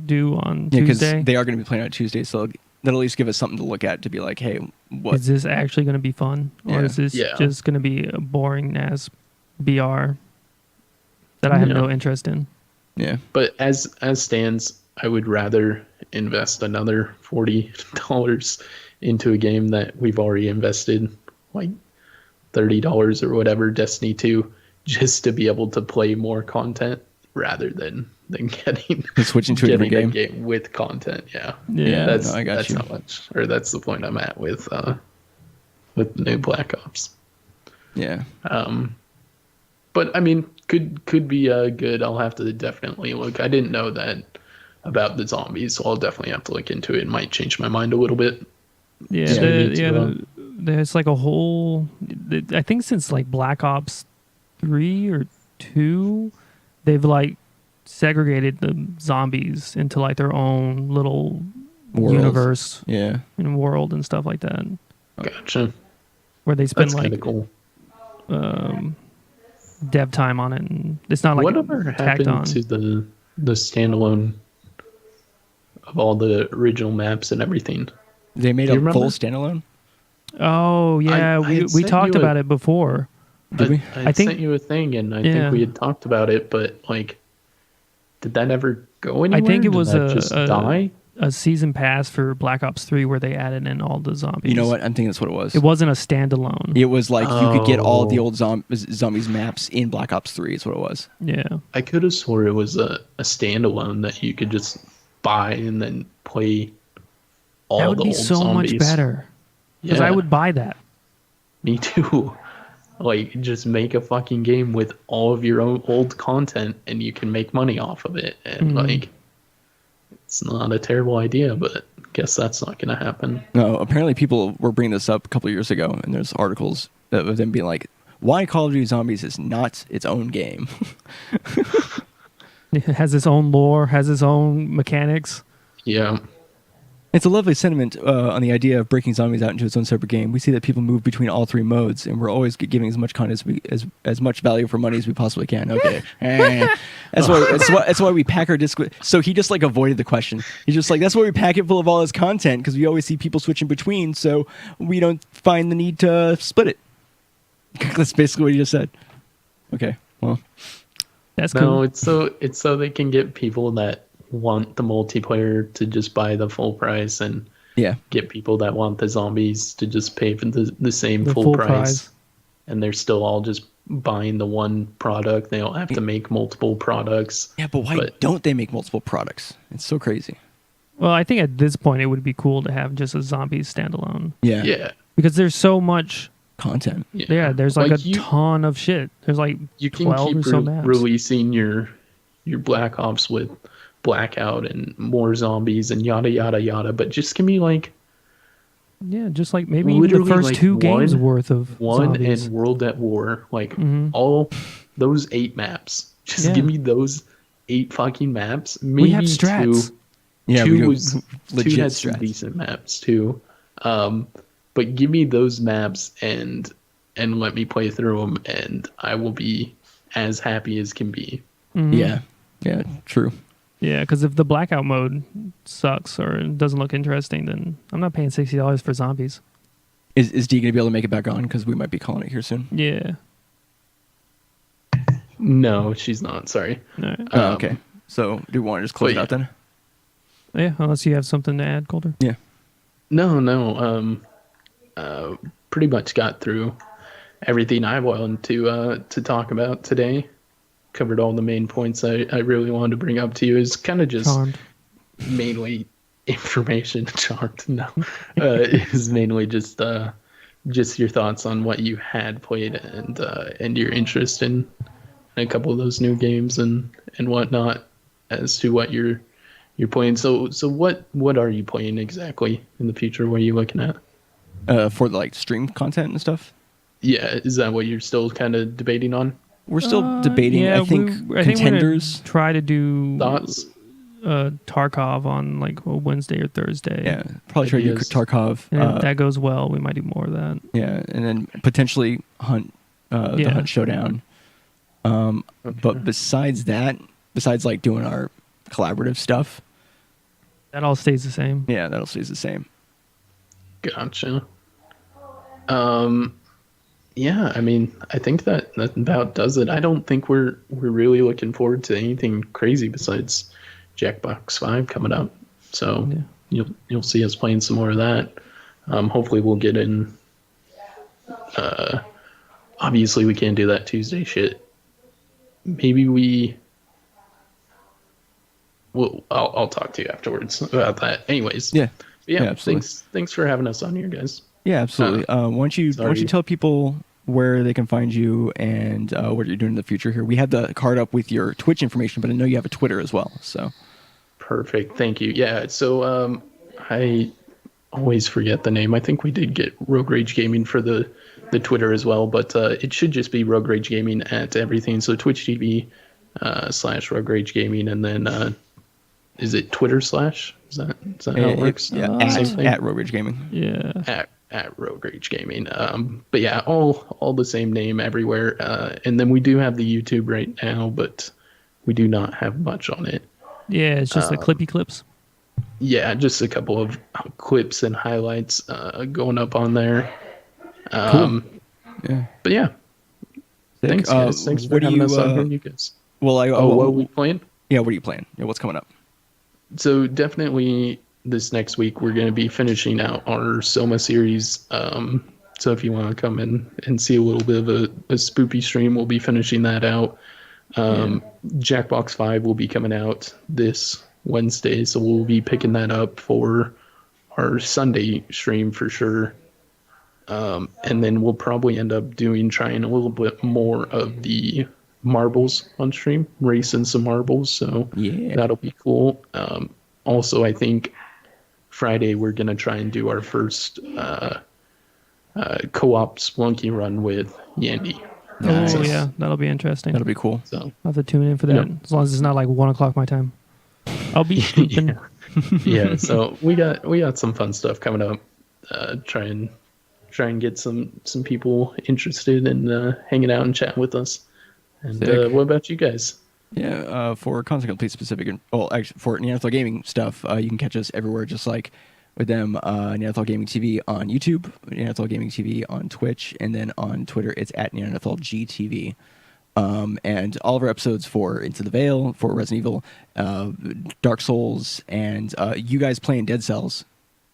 do on Yeah, because Tuesday. they are going to be playing on Tuesday, so that'll at least give us something to look at to be like, hey, what? Is this actually going to be fun, or Yeah. is this Yeah. just going to be a boring as BR that I have Yeah. no interest in? Yeah. but as stands, I would rather invest another $40 into a game that we've already invested like $30 or whatever, Destiny 2, just to be able to play more content rather than getting Switching to a different getting game. with content. Yeah. Yeah. That's no, I got that's you. how much, or that's the point I'm at with the new Black Ops. Yeah. But I mean, could be good. I'll have to definitely look. I didn't know that about the zombies, so I'll definitely have to look into it. It might change my mind a little bit. Yeah, So we need to, there's like a whole. I think since like Black Ops 3 or 2, they've like segregated the zombies into like their own little World. universe Yeah. and world and stuff like that, Gotcha. where they spend That's kind of like cool. dev time on it, and it's not like Whatever tacked happened on. to the standalone of all the original maps and everything? They made Do you a full remember? standalone? Oh yeah, I we had sent talked you about it before. Did we? I think- sent you a thing, and I Yeah. think we had talked about it, but like, did that ever go anywhere? think it Did was that a- just a- die. A season pass for Black Ops 3 where they added in all the zombies. You know what? I'm thinking that's what it was. It wasn't a standalone. It was like you could get all the Oh. old zombies maps in Black Ops 3 is what it was. Yeah. I could have swore it was a standalone that you could just buy and then play all That would the be old so zombies. much better. Because Yeah, I would buy that. Me too. Like, just make a fucking game with all of your own old content, and you can make money off of it. And like, it's not a terrible idea, but guess that's not going to happen. No, apparently people were bringing this up a couple of years ago, and there's articles of them being like, why Call of Duty Zombies is not its own game. It has its own lore, has its own mechanics. Yeah. It's a lovely sentiment on the idea of breaking zombies out into its own separate game. We see that people move between all 3 modes, and we're always giving as much content as much value for money as we possibly can. Okay, that's why we pack our disc. So he just like avoided the question. He's just like, that's why we pack it full of all this content, because we always see people switching between, so we don't find the need to split it. That's basically what he just said. Okay, well, That's No, cool. it's so they can get people that want the multiplayer to just buy the full price, and yeah, get people that want the zombies to just pay for the same The full, full price. price. And they're still all just buying the one product. They don't have to make multiple products. yeah, but why don't they make multiple products? It's so crazy. Well, I think at this point it would be cool to have just a zombies standalone. Yeah, Yeah. Because there's so much content. Yeah, there's like a you, ton of shit. There's like you can 12 keep or so maps. releasing your Black Ops with Blackout and more zombies and yada yada yada, but just give me like Yeah, just like maybe even the literally first like 2 games worth of one zombies. and World at War, like all those 8 maps. Just give me those 8 fucking maps. Maybe We have strats. 2. Yeah, Two we do was legit 2 had some strats. decent maps too, but give me those maps and let me play through them, and I will be as happy as can be. Yeah, true. Yeah, because if the blackout mode sucks or doesn't look interesting, then I'm not paying $60 for zombies. Is Dee gonna be able to make it back on? Because we might be calling it here soon. Yeah. No, she's not. Sorry. All right. Okay. So do you want to just close it out then? Yeah, unless you have something to add, Colter. Yeah. No. Pretty much got through everything I wanted to talk about today. Covered all the main points I really wanted to bring up to you. Is kind of just Charmed. mainly information. Charmed. No, is mainly just your thoughts on what you had played and your interest in a couple of those new games and whatnot as to what you're playing. So what are you playing exactly in the future? What are you looking at? For the like stream content and stuff. Yeah, is that what you're still kind of debating on? We're still debating. Yeah, I think we're contenders. gonna try to do Thoughts? Tarkov on like a Wednesday or Thursday. Yeah, probably try to do Ideas. Tarkov. And if that goes well, we might do more of that. Yeah, and then potentially hunt the Hunt Showdown. But besides that, besides like doing our collaborative stuff, That all stays the same. yeah, that'll stay the same. Gotcha. Yeah, I mean, I think that about does it. I don't think we're really looking forward to anything crazy besides JackBox 5 coming up. So you'll see us playing some more of that. Hopefully we'll get in. Obviously we can't do that Tuesday shit. Maybe I'll talk to you afterwards about that. Anyways. Yeah. Absolutely. Thanks for having us on here, guys. Yeah, absolutely. Why don't you tell people where they can find you and what you're doing in the future here? We have the card up with your Twitch information, but I know you have a Twitter as well. So perfect. Thank you. Yeah. So I always forget the name. I think we did get RogueRageGaming for the Twitter as well, but it should just be RogueRageGaming at everything. So Twitch TV /RogueRageGaming, and then is it Twitter / Is that how it works? Yeah, at RogueRageGaming. Yeah. At RogueRageGaming. But yeah, all the same name everywhere. And then we do have the YouTube right now, but we do not have much on it. Yeah, it's just the clippy clips. Yeah, just a couple of clips and highlights going up on there. Cool. Yeah. But yeah, thanks guys. Thanks for having us on here, you guys. Well, what are we playing? Yeah, what are you playing? Yeah, what's coming up? So definitely this next week we're going to be finishing out our Soma series. So if you want to come in and see a little bit of a spoopy stream, we'll be finishing that out. JackBox 5 will be coming out this Wednesday, so we'll be picking that up for our Sunday stream for sure. And then we'll probably end up trying a little bit more of the marbles on stream, racing some marbles. So that'll be cool. Also, I think Friday we're going to try and do our first co-op Splunky run with Yandy. Nice. Oh, yeah. That'll be interesting. That'll be cool. So I'll have to tune in for that. As long as it's not like 1 o'clock my time. I'll be sleeping. yeah, so we got some fun stuff coming up. Try and get some people interested in hanging out and chatting with us. And what about you guys? Yeah, for Content Complete specific, actually for Neanderthal Gaming stuff, you can catch us everywhere, just like with them. Neanderthal Gaming TV on YouTube, Neanderthal Gaming TV on Twitch, and then on Twitter, it's at Neanderthal GTV. And all of our episodes for Into the Veil, for Resident Evil, Dark Souls, and you guys playing Dead Cells.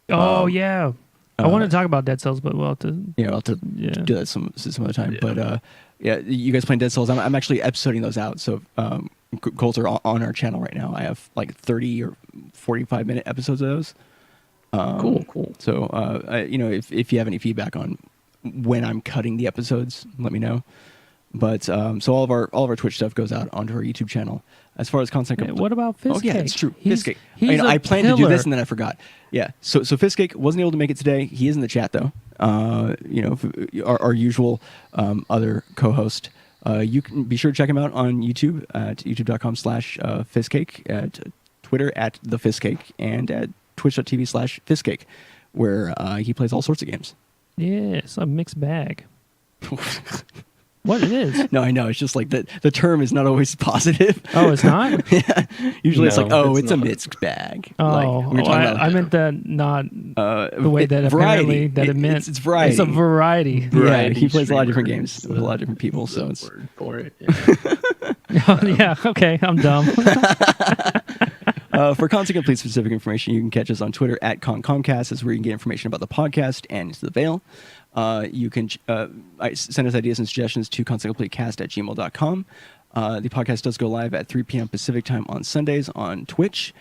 Oh, yeah. I want to talk about Dead Cells, but we'll have to... Yeah, I'll have to do that some other time. Yeah. But yeah, you guys playing Dead Cells. I'm actually episoding those out. So Colter on our channel right now. I have like 30 or 45-minute episodes of those. Cool. So if you have any feedback on when I'm cutting the episodes, let me know. But so all of our Twitch stuff goes out onto our YouTube channel. As far as content Hey, comes, what about Fistcake? Oh yeah, it's true. Fistcake. He's I planned to do this pillar. and then I forgot. Yeah. So Fistcake wasn't able to make it today. He is in the chat though. Our usual other co-host. You can be sure to check him out on YouTube at youtube.com/Fistcake, at Twitter at the Fistcake, and at twitch.tv/Fistcake, where he plays all sorts of games. Yes, a mixed bag. What it is? No, I know. It's just like the term is not always positive. Oh, it's not? Yeah. Usually it's No, like, oh, it's a not. mixed bag. Oh, Like, we were talking about I meant that not the way that variety. apparently that it meant. It's variety. It's a variety. Yeah, Variety he plays a lot of different streamer games is with a lot of different people, so the it's word for it. Yeah. Oh, yeah, okay, I'm dumb. for content complete specific information, you can catch us on Twitter at ConComcast. That's where you can get information about the podcast and Into the Veil. You can send us ideas and suggestions to contentcompletecast@gmail.com. The podcast does go live at 3 p.m. Pacific time on Sundays on Twitch,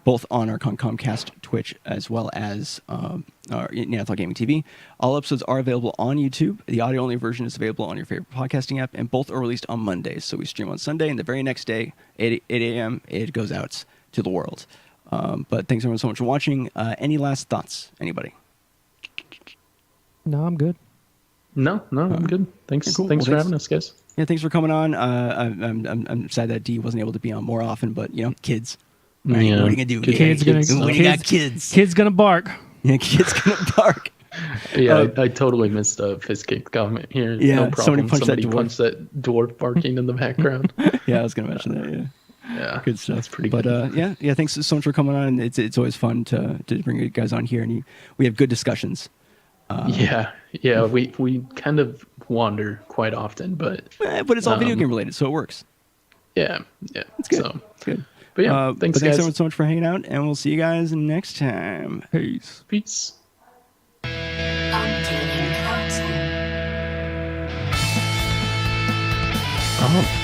both on our ConComcast Twitch as well as our Neanderthal Gaming TV. All episodes are available on YouTube. The audio-only version is available on your favorite podcasting app, and both are released on Mondays. So we stream on Sunday, and the very next day, 8 a.m., it goes out to the world. But thanks everyone so much for watching. Any last thoughts? Anybody? No, I'm good. No, I'm good. Thanks, Yeah, cool. thanks Well, for thanks. having us, guys. Yeah, thanks for coming on. I'm sad that Dee wasn't able to be on more often, but kids. Right? Yeah. What are you gonna do? Kids Yeah, gonna- when you got kids. Kid's gonna bark. Yeah, kids gonna bark. Yeah, I totally missed a Fistcake comment here. Yeah, no problem. somebody punched that dwarf. punched that dwarf barking in the background. Yeah, I was gonna mention that. Yeah. Yeah, Good stuff. That's pretty but, good. yeah, thanks so much for coming on. It's always fun to bring you guys on here, and we have good discussions. Yeah, we kind of wander quite often, but But it's all video game related, so it works. yeah, It's good. So, It's good. but yeah, thanks, guys. Thanks so much for hanging out, and we'll see you guys next time. Peace. Peace. Updating content. Oh.